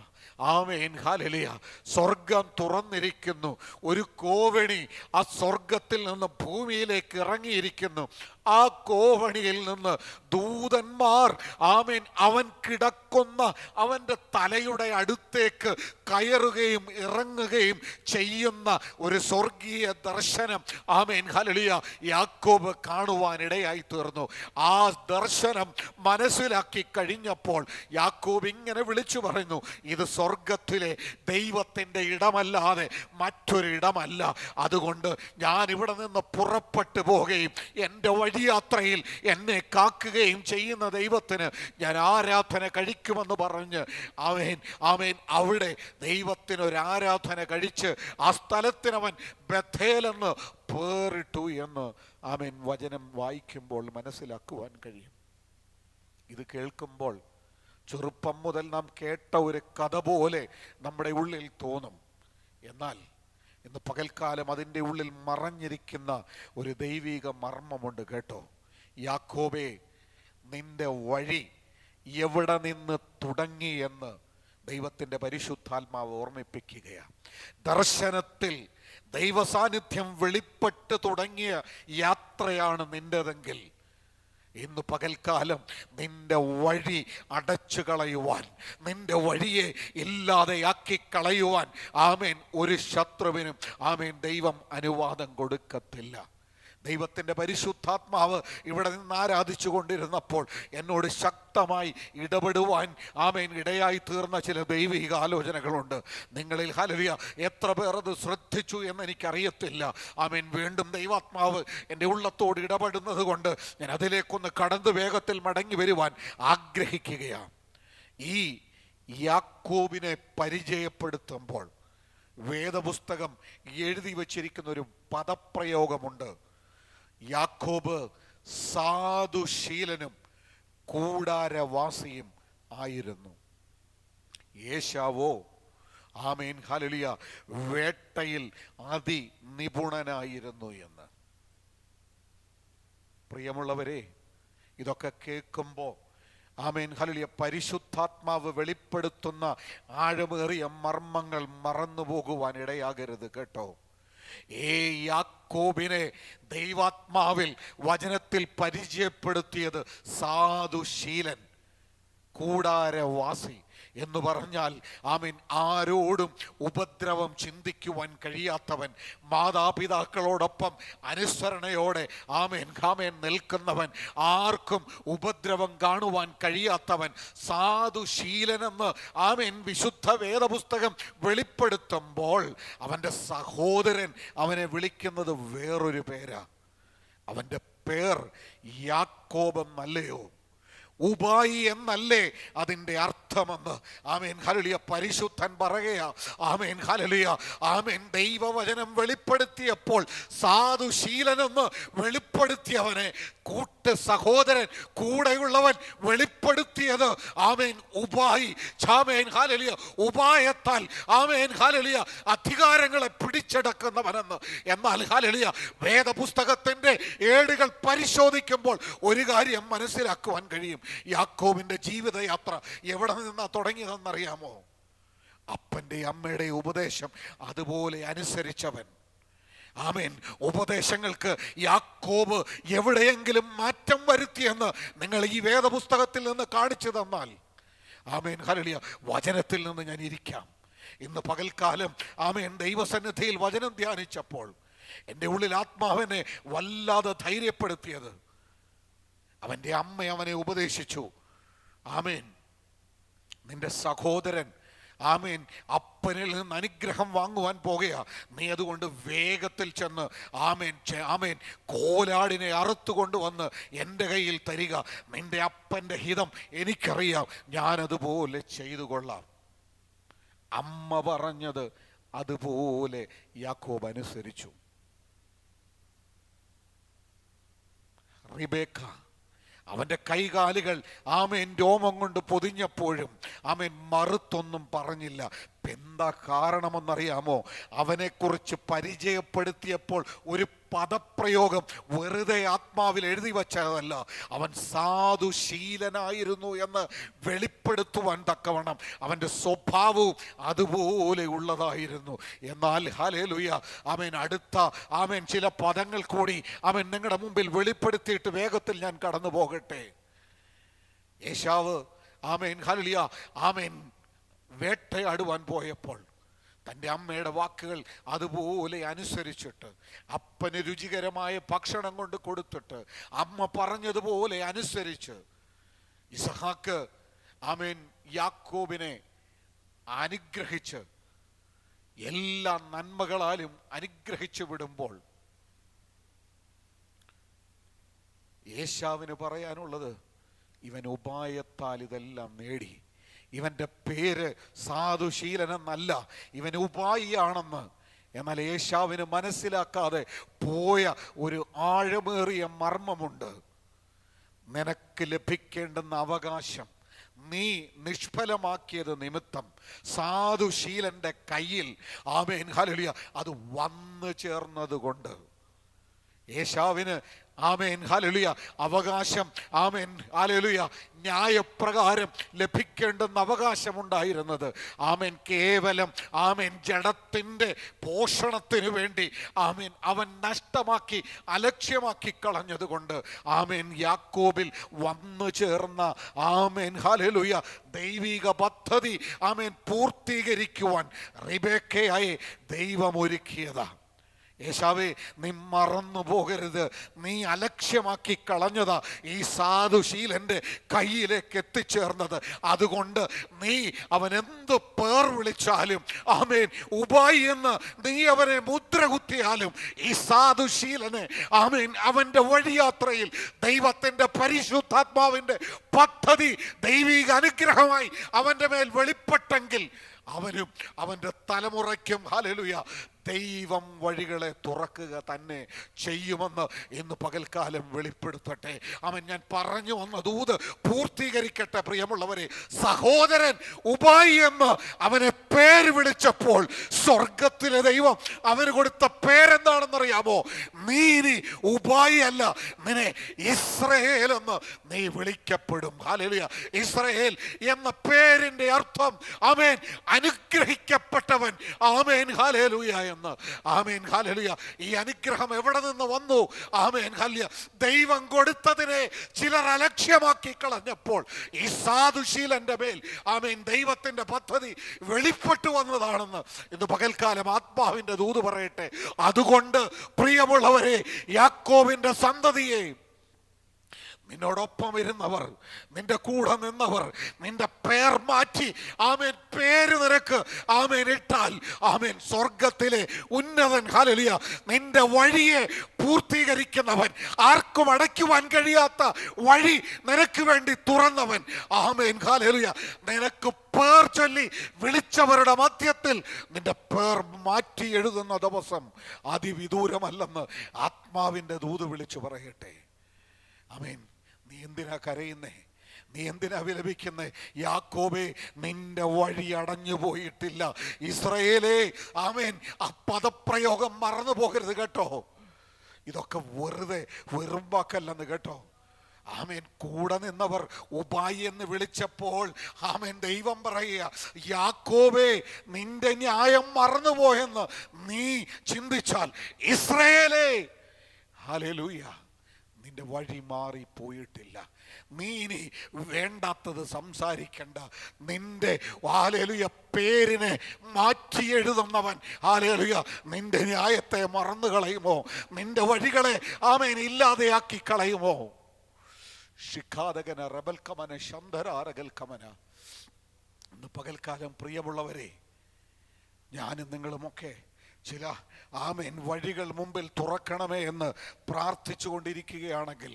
A: ആമേൻ ഹല്ലേലൂയ, സ്വർഗം തുറന്നിരിക്കുന്നു. ഒരു കോവണി ആ സ്വർഗത്തിൽ നിന്ന് ഭൂമിയിലേക്ക് ഇറങ്ങിയിരിക്കുന്നു. ആ കോവണിയിൽ നിന്ന് ദൂതന്മാർ ആമേൻ അവൻ കിടക്കുന്ന അവൻ്റെ തലയുടെ അടുത്തേക്ക് കയറുകയും ഇറങ്ങുകയും ചെയ്യുന്ന ഒരു സ്വർഗീയ ദർശനം ആമേൻ ഹല്ലേലൂയ യാക്കോബ് കാണുവാനിടയായി തീർന്നു. ആ ദർശനം മനസ്സിലാക്കി കഴിഞ്ഞപ്പോൾ യാക്കോബ് ഇങ്ങനെ വിളിച്ചു പറയുന്നു, ഇത് സ്വർഗത്തിലെ ദൈവത്തിൻ്റെ ഇടമല്ലാതെ മറ്റൊരിടമല്ല. അതുകൊണ്ട് ഞാൻ ഇവിടെ നിന്ന് പുറപ്പെട്ടു പോവുകയും എൻ്റെ വഴിയാത്രയിൽ എന്നെ കാക്കുകയും ചെയ്യുന്ന ദൈവത്തിന് ഞാൻ ആരാധന കഴിക്കുമെന്ന് പറഞ്ഞ് ആമേൻ അവിടെ ദൈവത്തിനൊരു ആരാധന കഴിച്ച് ആ സ്ഥലത്തിനവൻ ബഥേലെന്ന് പേറിട്ടു എന്ന് ആമേൻ വചനം വായിക്കുമ്പോൾ മനസ്സിലാക്കുവാൻ കഴിയും. ഇത് കേൾക്കുമ്പോൾ ചെറുപ്പം മുതൽ നാം കേട്ട ഒരു കഥ പോലെ നമ്മുടെ ഉള്ളിൽ തോന്നും. എന്നാൽ ഇന്ന് പകൽക്കാലം അതിൻ്റെ ഉള്ളിൽ മറഞ്ഞിരിക്കുന്ന ഒരു ദൈവിക മർമ്മമുണ്ട് കേട്ടോ. യാക്കോബേ, നിന്റെ വഴി എവിടെ നിന്ന് തുടങ്ങി എന്ന് ദൈവത്തിൻ്റെ പരിശുദ്ധാത്മാവ് ഓർമ്മിപ്പിക്കുകയാണ്. ദർശനത്തിൽ ദൈവസാന്നിധ്യം വെളിപ്പെട്ട് തുടങ്ങിയ യാത്രയാണ് നിൻ്റെതെങ്കിൽ ഇന്ന് പകൽക്കാലം നിന്റെ വഴി അടച്ചു കളയുവാൻ, നിന്റെ വഴിയെ ഇല്ലാതെയാക്കി കളയുവാൻ ആമേൻ ഒരു ശത്രുവിനും ആമേൻ ദൈവം അനുവാദം കൊടുക്കത്തില്ല. ദൈവത്തിൻ്റെ പരിശുദ്ധാത്മാവ് ഇവിടെ നിന്ന് ആരാധിച്ചു കൊണ്ടിരുന്നപ്പോൾ എന്നോട് ശക്തമായി ഇടപെടുവാൻ ആമേൻ ഇടയായി തീർന്ന ചില ദൈവിക ആലോചനകളുണ്ട്. നിങ്ങളിൽ ഹല്ലേലൂയ എത്ര പേർ അത് ശ്രദ്ധിച്ചു എന്ന് എനിക്കറിയത്തില്ല. ആമേൻ വീണ്ടും ദൈവാത്മാവ് എൻ്റെ ഉള്ളത്തോട് ഇടപെടുന്നത് കൊണ്ട് ഞാൻ അതിലേക്കൊന്ന് കടന്ന് വേഗത്തിൽ മടങ്ങി വരുവാൻ ആഗ്രഹിക്കുകയാണ്. ഈ യാക്കോബിനെ പരിചയപ്പെടുത്തുമ്പോൾ വേദപുസ്തകം എഴുതി വച്ചിരിക്കുന്ന ഒരു പദപ്രയോഗമുണ്ട്. യാക്കോബ് സാധുശീലനും കൂടാരവാസിയും ആയിരുന്നു. ഏശാവോ ആമേൻ ഹല്ലേലൂയ വേട്ടയിൽ അതിനിപുണനായിരുന്നു എന്ന്. പ്രിയമുള്ളവരെ, ഇതൊക്കെ കേൾക്കുമ്പോൾ ആമേൻ ഹല്ലേലൂയ, പരിശുദ്ധാത്മാവ് വെളിപ്പെടുത്തുന്ന ആഴമേറിയ മർമ്മങ്ങൾ മറന്നുപോകുവാൻ ഇടയാകരുത് കേട്ടോ. യാക്കോബിനെ ദൈവാത്മാവിൽ വചനത്തിൽ പരിചയപ്പെടുത്തിയത് സാധുശീലൻ, കൂടാരവാസി എന്ന് പറഞ്ഞാൽ ആമേൻ ആരോടും ഉപദ്രവം ചിന്തിക്കുവാൻ കഴിയാത്തവൻ, മാതാപിതാക്കളോടൊപ്പം അനുസരണയോടെ ആമേൻ നിൽക്കുന്നവൻ, ആർക്കും ഉപദ്രവം കാണുവാൻ കഴിയാത്തവൻ, സാധുശീലനെന്ന് ആമേൻ വിശുദ്ധ വേദപുസ്തകം വെളിപ്പെടുത്തുമ്പോൾ അവൻ്റെ സഹോദരൻ അവനെ വിളിക്കുന്നത് വേറൊരു പേരാ. അവൻ്റെ പേർ യാക്കോബ് എന്നല്ലയോ, ഉപായി എന്നല്ലേ അതിൻ്റെ അർത്ഥമെന്ന് ആമേൻ ഹല്ലേലൂയ പരിശുദ്ധൻ പറയുക. ആമേൻ ഹല്ലേലൂയ, ആമേൻ ദൈവവചനം വെളിപ്പെടുത്തിയപ്പോൾ സാധുശീലനെന്ന് വെളിപ്പെടുത്തിയവനെ കൂട്ട് സഹോദരൻ, കൂടെയുള്ളവൻ വെളിപ്പെടുത്തിയത് ആമേൻ ഉപായി. Amen hallelujah, ഉപായത്താൽ amen hallelujah അധികാരങ്ങളെ പിടിച്ചെടുക്കുന്നവനെന്ന്. എന്നാൽ ഹല്ലേലൂയ വേദപുസ്തകത്തിൻ്റെ ഏടുകൾ പരിശോധിക്കുമ്പോൾ ഒരു കാര്യം മനസ്സിലാക്കുവാൻ കഴിയും. യാക്കോബിന്റെ ജീവിതയാത്ര എവിടെ നിന്നാ തുടങ്ങിയതെന്നറിയാമോ? അപ്പൻ്റെ അമ്മയുടെ ഉപദേശം അതുപോലെ അനുസരിച്ചവൻ. ആമേൻ. ഉപദേശങ്ങൾക്ക് യാക്കോബ് എവിടെയെങ്കിലും മാറ്റം വരുത്തിയെന്ന് നിങ്ങൾ ഈ വേദപുസ്തകത്തിൽ നിന്ന് കാണിച്ചു തന്നാൽ ആമേൻ ഹല്ലേലൂയ വചനത്തിൽ നിന്ന് ഞാൻ ഇരിക്കാം. ഇന്ന് പകൽക്കാലം ആമേൻ ദൈവസന്നിധിയിൽ വചനം ധ്യാനിച്ചപ്പോൾ എൻ്റെ ഉള്ളിൽ ആത്മാവിനെ വല്ലാതെ ധൈര്യപ്പെടുത്തിയത്, അവൻ്റെ അമ്മ അവനെ ഉപദേശിച്ചു, ആമേൻ നിന്റെ സഹോദരൻ ആമേൻ അപ്പനിൽ നിന്ന് അനുഗ്രഹം വാങ്ങുവാൻ പോകുക, നീ അതുകൊണ്ട് വേഗത്തിൽ ചെന്ന് ആമേൻ കോലാടിനെ അറുത്തുകൊണ്ടുവന്ന് എൻ്റെ കയ്യിൽ തരിക, നിന്റെ അപ്പൻ്റെ ഹിതം എനിക്കറിയാം, ഞാനതുപോലെ ചെയ്തു കൊള്ളാം. അമ്മ പറഞ്ഞത് അതുപോലെ യാക്കോബ് അനുസരിച്ചു. റിബേക്ക അവൻ്റെ കൈകാലുകൾ ആമേൻ രോമം കൊണ്ട് പൊതിഞ്ഞപ്പോഴും ആമേൻ മറുത്തൊന്നും പറഞ്ഞില്ല. എന്താ കാരണമെന്നറിയാമോ? അവനെക്കുറിച്ച് പരിചയപ്പെടുത്തിയപ്പോൾ ഒരു പദപ്രയോഗം വെറുതെ ആത്മാവിൽ എഴുതി വച്ചതല്ല, അവൻ സാധുശീലനായിരുന്നു എന്ന് വെളിപ്പെടുത്തുവാൻ തക്കവണ്ണം അവൻ്റെ സ്വഭാവവും അതുപോലെ ഉള്ളതായിരുന്നു. എന്നാൽ ഹല്ലേലൂയ ആമേൻ അടുത്ത ആമേൻ ചില പദങ്ങൾ കൂടി ആമേൻ നിങ്ങളുടെ മുമ്പിൽ വെളിപ്പെടുത്തിയിട്ട് വേഗത്തിൽ ഞാൻ കടന്നു പോകട്ടെ. ഏശാവ് ആമേൻ ഹല്ലേലൂയ ആമേൻ വേട്ടയാടുവാൻ പോയപ്പോൾ തൻ്റെ അമ്മയുടെ വാക്കുകൾ അതുപോലെ അനുസരിച്ചിട്ട്, അപ്പന് രുചികരമായ ഭക്ഷണം കൊണ്ട് കൊടുത്തിട്ട്, അമ്മ പറഞ്ഞതുപോലെ അനുസരിച്ച് ഇസഹാക്ക് ആമേൻ യാക്കോബിനെ അനുഗ്രഹിച്ച് എല്ലാ നന്മകളാലും അനുഗ്രഹിച്ചു വിടുമ്പോൾ ഏശാവിന് പറയാനുള്ളത്, ഇവൻ ഉപായത്താൽ ഇതെല്ലാം നേടി. ഇവൻ്റെ പേര് സാധുശീലനെന്നല്ല, ഇവൻ ഉപായിയാണെന്ന്. എന്നാൽ ഏശാവിന് മനസ്സിലാക്കാതെ പോയ ഒരു ആഴമേറിയ മർമ്മമുണ്ട്. നിനക്ക് ലഭിക്കേണ്ടുന്ന അവകാശം നീ നിഷ്ഫലമാക്കിയത് നിമിത്തം സാധുശീലന്റെ കയ്യിൽ ആമേൻ ഹല്ലേലൂയ അത് വന്നു ചേർന്നത് കൊണ്ട് ഏശാവിന് ആമേൻ ഹല്ലേലൂയ അവകാശം ആമേൻ ഹല്ലേലൂയ ന്യായപ്രകാരം ലഭിക്കേണ്ടുന്ന അവകാശമുണ്ടായിരുന്നത് ആമേൻ കേവലം ആമേൻ ജഡത്തിൻ്റെ പോഷണത്തിന് വേണ്ടി ആമേൻ അവൻ നഷ്ടമാക്കി അലക്ഷ്യമാക്കി കളഞ്ഞതുകൊണ്ട് ആമേൻ യാക്കോബിൽ വന്നു ചേർന്ന ആമേൻ ഹല്ലേലൂയ ദൈവിക പദ്ധതി ആമേൻ പൂർത്തീകരിക്കുവാൻ റിബേക്കയായി ദൈവം ഒരുക്കിയതാ. യേശാവേ, നീ മറന്നു പോകരുത്, നീ അലക്ഷ്യമാക്കി കളഞ്ഞതാ ഈ സാധുശീലന്റെ കയ്യിലേക്ക് എത്തിച്ചേർന്നത്. അതുകൊണ്ട് നീ അവൻ എന്ത് പേർ വിളിച്ചാലും ആമേൻ ഉപായി എന്ന് നീ അവനെ മുദ്ര കുത്തിയാലും ഈ സാധുശീലനെ ആമേൻ അവന്റെ വഴിയാത്രയിൽ ദൈവത്തിന്റെ പരിശുദ്ധാത്മാവിന്റെ പദ്ധതി ദൈവിക അനുഗ്രഹമായി അവന്റെ മേൽ വെളിപ്പെട്ടെങ്കിൽ
B: അവനും അവൻ്റെ തലമുറയ്ക്കും ഹല്ലേലൂയ ദൈവം വഴികളെ തുറക്കുക തന്നെ ചെയ്യുമെന്ന് ഇന്ന് പകൽക്കാലം വെളിപ്പെടുത്തട്ടെ. അവൻ ഞാൻ പറഞ്ഞു വന്ന ദൂത് പൂർത്തീകരിക്കട്ടെ. പ്രിയമുള്ളവരെ, സഹോദരൻ ഉപായി എന്ന് അവനെ പേര് വിളിച്ചപ്പോൾ സ്വർഗത്തിലെ ദൈവം അവന് കൊടുത്ത പേരെന്താണെന്നറിയാമോ? നീ ഇനി ഉപായി അല്ല, നിന്നെ ഇസ്രായേൽ എന്ന് നീ വിളിക്കപ്പെടും. ഹല്ലേലൂയ. ഇസ്രായേൽ എന്ന പേരിന്റെ അർത്ഥം ആമേൻ അനുഗ്രഹിക്കപ്പെട്ടവൻ. ആമേൻ ഹല്ലേലൂയ എന്ന്. Amen hallelujah. ഈ അനുഗ്രഹം എവിടെ നിന്ന് വന്നു? Amen hallelujah. ദൈവം കൊടുത്തതിനെ ചിലർ അലക്ഷ്യമാക്കി കളഞ്ഞപ്പോൾ ഈ സാധുശീലന്റെ മേൽ ആമേൻ ദൈവത്തിന്റെ പദ്ധതി വെളിപ്പെട്ടു വന്നതാണെന്ന് ഇന്ന് പകൽക്കാലം ആത്മാവിന്റെ ദൂത് പറയട്ടെ. അതുകൊണ്ട് പ്രിയമുള്ളവരെ, യാക്കോബിന്റെ സന്തതിയെ, നിന്നോടൊപ്പം ഇരുന്നവർ, നിന്റെ കൂടെ നിന്നവർ, നിന്റെ പേർ മാറ്റി ആമേൻ പേര് നിനക്ക് ആമേൻ ഇട്ടാൽ ആമേൻ സ്വർഗത്തിലെ ഉന്നതൻ ഹല്ലേലൂയ നിന്റെ വഴിയെ പൂർത്തീകരിക്കുന്നവൻ, ആർക്കും അടയ്ക്കുവാൻ കഴിയാത്ത വഴി നിനക്ക് വേണ്ടി തുറന്നവൻ. Amen hallelujah. നിനക്ക് പേർ ചൊല്ലി വിളിച്ചവരുടെ മധ്യത്തിൽ നിന്റെ പേർ മാറ്റി എഴുതുന്ന ദിവസം അതിവിദൂരമല്ലെന്ന് ആത്മാവിന്റെ ദൂത് വിളിച്ചു പറയട്ടെ. ആമേൻ. നീ എന്തിനാ കരയുന്നേ? നീ എന്തിനാ വിലപിക്കുന്നേ? യാക്കോബേ, നിന്റെ വഴി അടഞ്ഞു പോയിട്ടില്ല. ഇസ്രായേലേ, ആമേൻ, ആ പദപ്രയോഗം മറന്നു പോകരുത് കേട്ടോ. ഇതൊക്കെ വെറുതെ വെറും വാക്കല്ലെന്ന് കേട്ടോ. ആമേൻ. കൂടെ നിന്നവർ ഉപായി എന്ന് വിളിച്ചപ്പോൾ ആമേൻ ദൈവം പറയുക, യാക്കോബേ, നിന്റെ ന്യായം മറന്നുപോയെന്ന് നീ ചിന്തിച്ചാൽ ഇസ്രായേലേ, ഹല്ലേലൂയ, നിന്റെ വഴി മാറിപ്പോയിട്ടില്ല. നീ ഇനി വേണ്ടാത്തത് സംസാരിക്കണ്ട. നിന്റെ ഹല്ലേലൂയ പേരിനെ മാറ്റി എഴുതുന്നവൻ ഹല്ലേലൂയ നിന്റെ ന്യായത്തെ മറന്നു കളയുമോ? നിന്റെ വഴികളെ ആമേൻ ഇല്ലാതെയാക്കി കളയുമോ? ശിഖാദകന റബൽക്കമന ശന്തരാരകൽക്കമന. ഇന്ന് പകൽക്കാലം പ്രിയമുള്ളവരെ, ഞാനും നിങ്ങളുമൊക്കെ ചില ആമേൻ വഴികൾ മുമ്പിൽ തുറക്കണമേ എന്ന് പ്രാർത്ഥിച്ചു കൊണ്ടിരിക്കുകയാണെങ്കിൽ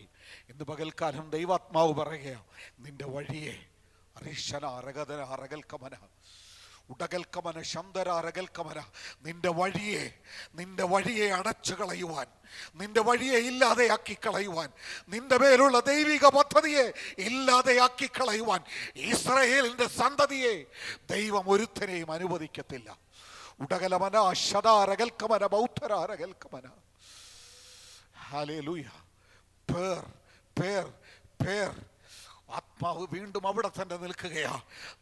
B: ഇന്ന് പകൽക്കാലം ദൈവാത്മാവ് പറയുക, നിന്റെ വഴിയെ അരിശന അരകതന അരകൽക്കമന ഉടകൽക്കമന ശന്തരാരകൽക്കമന, നിന്റെ വഴിയെ അടച്ചു കളയുവാൻ, നിന്റെ വഴിയെ ഇല്ലാതെയാക്കി കളയുവാൻ, നിന്റെ മേലുള്ള ദൈവിക പദ്ധതിയെ ഇല്ലാതെയാക്കി കളയുവാൻ ഇസ്രായേലിന്റെ സന്തതിയെ ദൈവം ഒരുത്തനെയും അനുവദിക്കത്തില്ല. ഉടകലമന ശതാരകൽക്കമന ബൗദ്ധരാരകൽക്കമന. ഹല്ലേലൂയ. പേർ പേർ പേർ. ആത്മാവ് വീണ്ടും അവിടെ തന്നെ നിൽക്കുകയാ.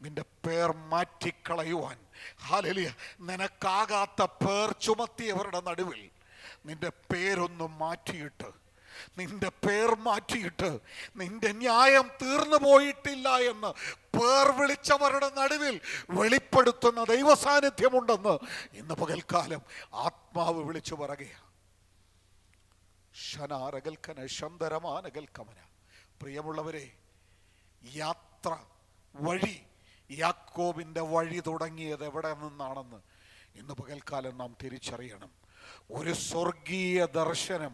B: നിന്റെ പേർ മാറ്റിക്കളയുവാൻ. ഹല്ലേലൂയ. നിനക്കാകാത്ത പേർ ചുമത്തിയവരുടെ നടുവിൽ നിന്റെ പേരൊന്നും മാറ്റിയിട്ട്, നിന്റെ പേർ മാറ്റിയിട്ട്, നിന്റെ ന്യായം തീർന്നു പോയിട്ടില്ല എന്ന് പേർ വിളിച്ചവരുടെ നടുവിൽ വെളിപ്പെടുത്തുന്ന ദൈവ സാന്നിധ്യമുണ്ടെന്ന് ഇന്ന് പകൽക്കാലം ആത്മാവ് വിളിച്ചു പറയുക. ശനാരകൽക്കന ശന്തരമാനകൽക്കമന. പ്രിയമുള്ളവരെ, യാത്ര വഴി, യാക്കോബിന്റെ വഴി തുടങ്ങിയത് എവിടെ നിന്നാണെന്ന് ഇന്ന് പകൽക്കാലം നാം തിരിച്ചറിയണം. ഒരു സ്വർഗീയ ദർശനം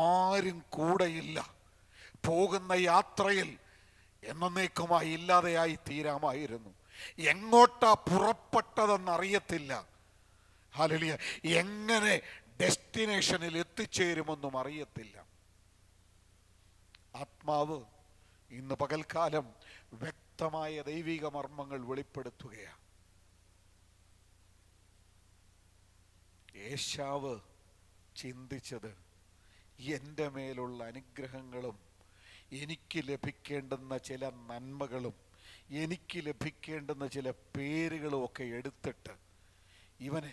B: ആരും കൂടെയില്ല. പോകുന്ന യാത്രയിൽ എന്നേക്കുമായി ഇല്ലാതെയായി തീരാമായിരുന്നു. എങ്ങോട്ടാ പുറപ്പെട്ടതെന്നറിയത്തില്ല. ഹല്ലേലൂയ. എങ്ങനെ ഡെസ്റ്റിനേഷനിൽ എത്തിച്ചേരുമെന്നും അറിയത്തില്ല. ആത്മാവ് ഇന്ന് പകൽക്കാലം വ്യക്തമായ ദൈവിക മർമ്മങ്ങൾ വെളിപ്പെടുത്തുകയാണ്. ഏശാവ് ചിന്തിച്ചത്, എൻ്റെ മേലുള്ള അനുഗ്രഹങ്ങളും എനിക്ക് ലഭിക്കേണ്ടുന്ന ചില നന്മകളും എനിക്ക് ലഭിക്കേണ്ടുന്ന ചില പേരുകളും ഒക്കെ എടുത്തിട്ട് ഇവന്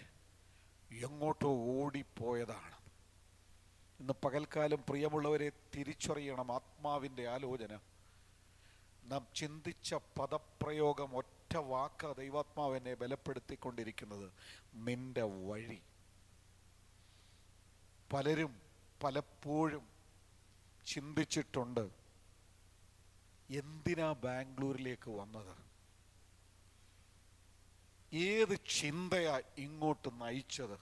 B: എങ്ങോട്ടോ ഓടിപ്പോയതാണ്. ഇന്ന് പകൽക്കാലം പ്രിയമുള്ളവരെ തിരിച്ചറിയണം ആത്മാവിൻ്റെ ആലോചന. നാം ചിന്തിച്ച പദപ്രയോഗം ഒറ്റ വാക്ക ദൈവാത്മാവ് എന്നെ ബലപ്പെടുത്തിക്കൊണ്ടിരിക്കുന്നത്, നിന്റെ വഴി. പലരും പലപ്പോഴും ചിന്തിച്ചിട്ടുണ്ട്, എന്തിനാ ബാംഗ്ലൂരിലേക്ക് വന്നത്? ഏത് ചിന്തയാ ഇങ്ങോട്ട് നയിച്ചത്?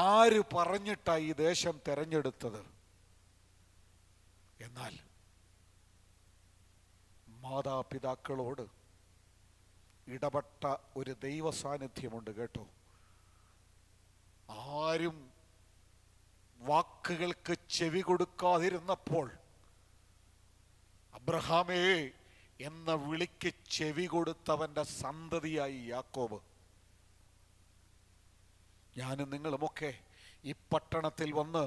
B: ആര് പറഞ്ഞിട്ടാ ഈ ദേശം തെരഞ്ഞെടുത്തത്? എന്നാൽ മാതാപിതാക്കളോട് ഇടപെട്ട ഒരു ദൈവ സാന്നിധ്യമുണ്ട് കേട്ടോ. ആരും വാക്കുകൾക്ക് ചെവി കൊടുക്കാതിരുന്നപ്പോൾ അബ്രഹാമേ എന്ന വിളിക്ക് ചെവി കൊടുത്തവന്റെ സന്തതിയായി യാക്കോബ്. ഞാനും നിങ്ങളുമൊക്കെ ഈ പട്ടണത്തിൽ വന്ന്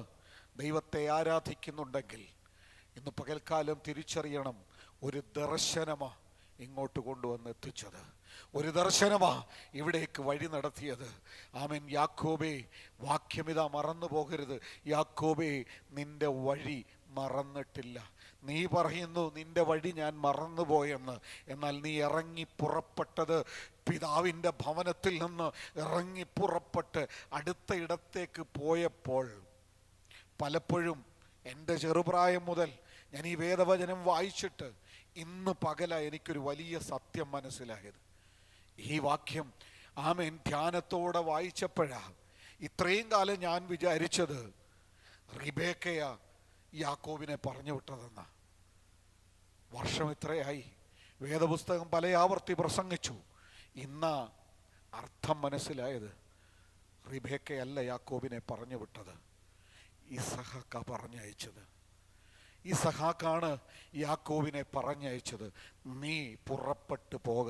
B: ദൈവത്തെ ആരാധിക്കുന്നുണ്ടെങ്കിൽ ഇന്ന് പകൽക്കാലം തിരിച്ചറിയണം, ഒരു ദർശനമാ ഇങ്ങോട്ട് കൊണ്ടുവന്ന് എത്തിച്ചത്, ഒരു ദർശനമാ ഇവിടേക്ക് വഴി നടത്തിയത്. ആമേൻ. യാക്കോബേ, വാക്യമിതാ മറന്നു പോകരുത്. യാക്കോബേ, നിന്റെ വഴി മറന്നിട്ടില്ല. നീ പറയുന്നു നിന്റെ വഴി ഞാൻ മറന്നുപോയെന്ന്. എന്നാൽ നീ ഇറങ്ങി പുറപ്പെട്ടത് പിതാവിൻ്റെ ഭവനത്തിൽ നിന്ന് ഇറങ്ങി പുറപ്പെട്ട് അടുത്ത ഇടത്തേക്ക് പോയപ്പോൾ, പലപ്പോഴും എൻ്റെ ചെറുപ്രായം മുതൽ ഞാൻ ഈ വേദവചനം വായിച്ചിട്ട് ഇന്ന് പകല എനിക്കൊരു വലിയ സത്യം മനസ്സിലായത്. ഈ വാക്യം ആമേൻ ധ്യാനത്തോടെ വായിച്ചപ്പോഴാ ഇത്രയും കാലം ഞാൻ വിചാരിച്ചത് റിബേക്കയാ യാക്കോബിനെ പറഞ്ഞു വിട്ടതെന്ന. വർഷം ഇത്രയായി, വേദപുസ്തകം പല ആവർത്തി പ്രസംഗിച്ചു. ഇന്നാ അർത്ഥം മനസ്സിലായത്. റിബേക്കയല്ല യാക്കോബിനെ പറഞ്ഞു വിട്ടത്, ഇസഹാക്ക പറഞ്ഞയച്ചത്. ഇസഹാക്കാണ് യാക്കോബിനെ പറഞ്ഞയച്ചത്. നീ പുറപ്പെട്ടു പോക,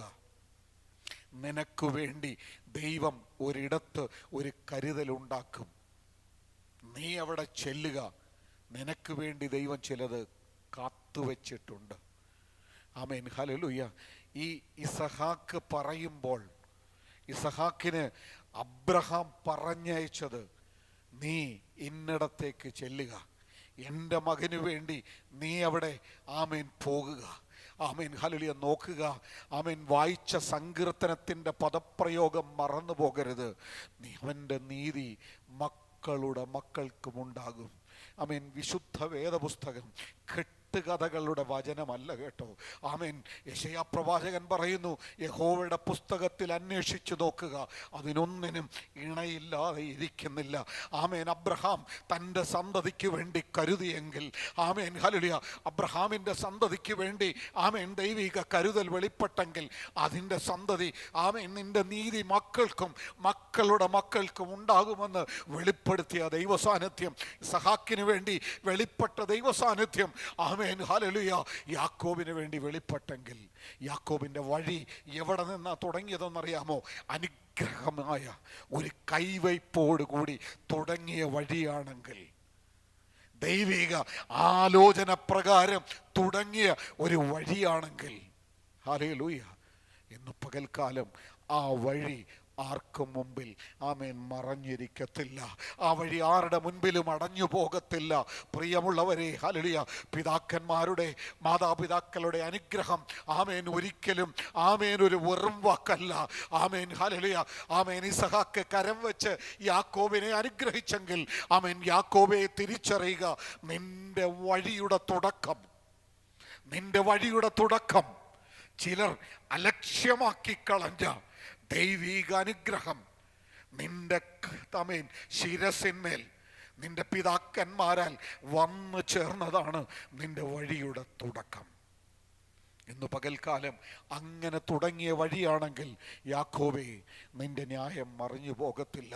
B: നിനക്ക് വേണ്ടി ദൈവം ഒരിടത്ത് ഒരു കരുതലുണ്ടാക്കും. നീ അവിടെ ചെല്ലുക, നിനക്ക് വേണ്ടി ദൈവം ചിലത് കാത്തുവച്ചിട്ടുണ്ട്. ആമേൻ, ഹല്ലേലൂയ. ഈ ഇസഹാക്ക് പറയുമ്പോൾ, ഇസഹാക്കിന് അബ്രഹാം പറഞ്ഞയച്ചത്, നീ ഇന്നിടത്തേക്ക് ചെല്ലുക, എൻ്റെ മകന് വേണ്ടി നീ അവിടെ ആമേൻ പോകുക. ആമേൻ, ഹല്ലേലൂയ. നോക്കുക, ആമേൻ, വായിച്ച സങ്കീർത്തനത്തിൻ്റെ പദപ്രയോഗം മറന്നു പോകരുത്. അവൻ്റെ നീതി മക്കളുടെ മക്കൾക്കുമുണ്ടാകും. ആമേൻ. വിശുദ്ധ വേദപുസ്തകം കഥകളുടെ വചനമല്ല കേട്ടോ. ആമേൻ. യെശയ്യാ പ്രവാചകൻ പറയുന്നു, യഹോവയുടെ പുസ്തകത്തിൽ അന്വേഷിച്ചു നോക്കുക, അതിനൊന്നിനും ഇണയില്ലാതെ ഇരിക്കുന്നില്ല. ആമേൻ. അബ്രഹാം തൻ്റെ സന്തതിക്ക് വേണ്ടി കരുതിയെങ്കിൽ, ആമേൻ, ഹല്ലേലൂയ, അബ്രഹാമിൻ്റെ സന്തതിക്ക് വേണ്ടി ആമേൻ ദൈവിക കരുതൽ വെളിപ്പെട്ടെങ്കിൽ അതിൻ്റെ സന്തതി, ആമേൻ, നിന്റെ നീതി മക്കൾക്കും മക്കളുടെ മക്കൾക്കും ഉണ്ടാകുമെന്ന് വെളിപ്പെടുത്തിയ ദൈവസാന്നിധ്യം, ഇസഹാക്കിന് വേണ്ടി വെളിപ്പെട്ട ദൈവസാന്നിധ്യം, ആമേൻ, ഹല്ലേലൂയ, യാക്കോബിന് വേണ്ടി വെളിപ്പെട്ടെങ്കിൽ, യാക്കോബിന്റെ വഴി എവിടെ നിന്നാ തുടങ്ങിയതെന്നറിയാമോ? അനുഗ്രഹമായ ഒരു കൈവയ്പോട് കൂടി തുടങ്ങിയ വഴിയാണെങ്കിൽ, ദൈവിക ആലോചന പ്രകാരം തുടങ്ങിയ ഒരു വഴിയാണെങ്കിൽ, ഹല്ലേലൂയ, ഇന്ന് പകൽക്കാലം ആ വഴി ആർക്കും മുമ്പിൽ ആമേൻ മറഞ്ഞിരിക്കത്തില്ല. ആ വഴി ആരുടെ മുൻപിലും അടഞ്ഞു പോകത്തില്ല. പ്രിയമുള്ളവരെ, ഹല്ലേലൂയ, പിതാക്കന്മാരുടെ മാതാപിതാക്കളുടെ അനുഗ്രഹം ആമേൻ ഒരിക്കലും ആമേൻ ഒരു വെറും വാക്കല്ല. ആമേൻ, ഹല്ലേലൂയ, ആമേൻ. ഇസഹാക്ക് കരം വെച്ച് യാക്കോബിനെ അനുഗ്രഹിച്ചെങ്കിൽ, ആമേൻ, യാക്കോബെ തിരിച്ചറിയുക, നിന്റെ വഴിയുടെ തുടക്കം, നിന്റെ വഴിയുടെ തുടക്കം ചിലർ അലക്ഷ്യമാക്കി കളഞ്ഞ ദൈവിക അനുഗ്രഹം നിന്റെ ആമേൻ ശിരസിന്മേൽ നിന്റെ പിതാക്കന്മാരാൽ വന്നു ചേർന്നതാണ് നിന്റെ വഴിയുടെ തുടക്കം. ഇന്ന് പകൽക്കാലം അങ്ങനെ തുടങ്ങിയ വഴിയാണെങ്കിൽ, യാക്കോബേ, നിന്റെ ന്യായം മറിഞ്ഞു പോകത്തില്ല.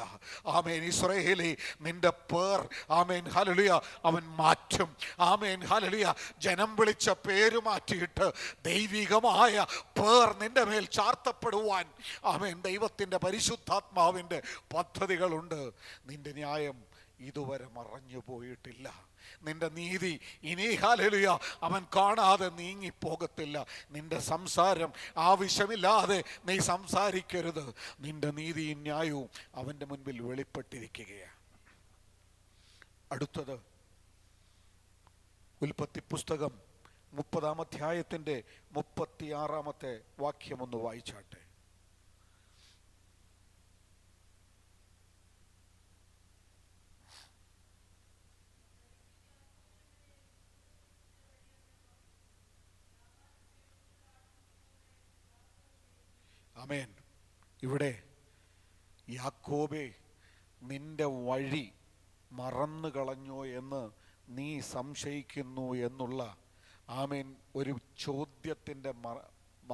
B: ആമേൻ. ഇസ്രായേലേ, നിന്റെ പേർ ആമേൻ, ഹല്ലേലൂയ, അവൻ മാറ്റും. ആമേൻ, ഹല്ലേലൂയ. ജനം വിളിച്ച പേര് മാറ്റിയിട്ട് ദൈവികമായ പേർ നിന്റെ മേൽ ചാർത്തപ്പെടുവാൻ ആമേൻ ദൈവത്തിൻ്റെ പരിശുദ്ധാത്മാവിൻ്റെ പദ്ധതികളുണ്ട്. നിന്റെ ന്യായം ഇതുവരെ മറഞ്ഞു പോയിട്ടില്ല. നിന്റെ നീതി ഇനി, ഹല്ലേലൂയ, അവൻ കാണാതെ നീങ്ങിപ്പോകത്തില്ല. നിന്റെ സംസാരം ആവശ്യമില്ലാതെ നീ സംസാരിക്കരുത്. നിന്റെ നീതിയും ന്യായവും അവൻ്റെ മുൻപിൽ വെളിപ്പെട്ടിരിക്കുകയാണ്. അടുത്തത് ഉൽപ്പത്തി പുസ്തകം 30-ാം അധ്യായത്തിൻ്റെ 36-ാമത്തെ വാക്യം ഒന്ന് വായിച്ചാട്ടെ. ആമേൻ. ഇവിടെ യാക്കോബേ, നിന്റെ വഴി മറന്നു കളഞ്ഞോ എന്ന് നീ സംശയിക്കുന്നു എന്നുള്ള ആമേൻ ഒരു ചോദ്യത്തിൻ്റെ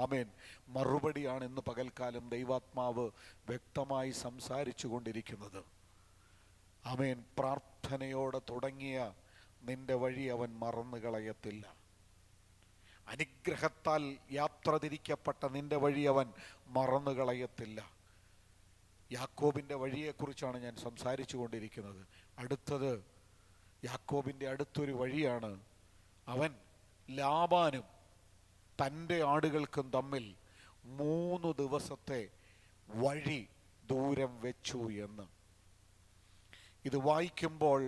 B: ആമേൻ മറുപടിയാണ് ഇന്ന് പകൽക്കാലം ദൈവാത്മാവ് വ്യക്തമായി സംസാരിച്ചു കൊണ്ടിരിക്കുന്നത്. ആമേൻ, പ്രാർത്ഥനയോടെ തുടങ്ങിയ നിന്റെ വഴി അവൻ മറന്നു കളയത്തില്ല. അനുഗ്രഹത്താൽ യാത്ര തിരിക്കപ്പെട്ട നിന്റെ വഴി അവൻ മറന്നു കളയത്തില്ല. യാക്കോബിൻ്റെ വഴിയെക്കുറിച്ചാണ് ഞാൻ സംസാരിച്ചു കൊണ്ടിരിക്കുന്നത്. അടുത്തത് യാക്കോബിൻ്റെ അടുത്തൊരു വഴിയാണ്. അവൻ ലാബാനും തൻ്റെ ആടുകൾക്കും തമ്മിൽ 3 ദിവസത്തെ വഴി ദൂരം വെച്ചു എന്ന്. ഇത് വായിക്കുമ്പോൾ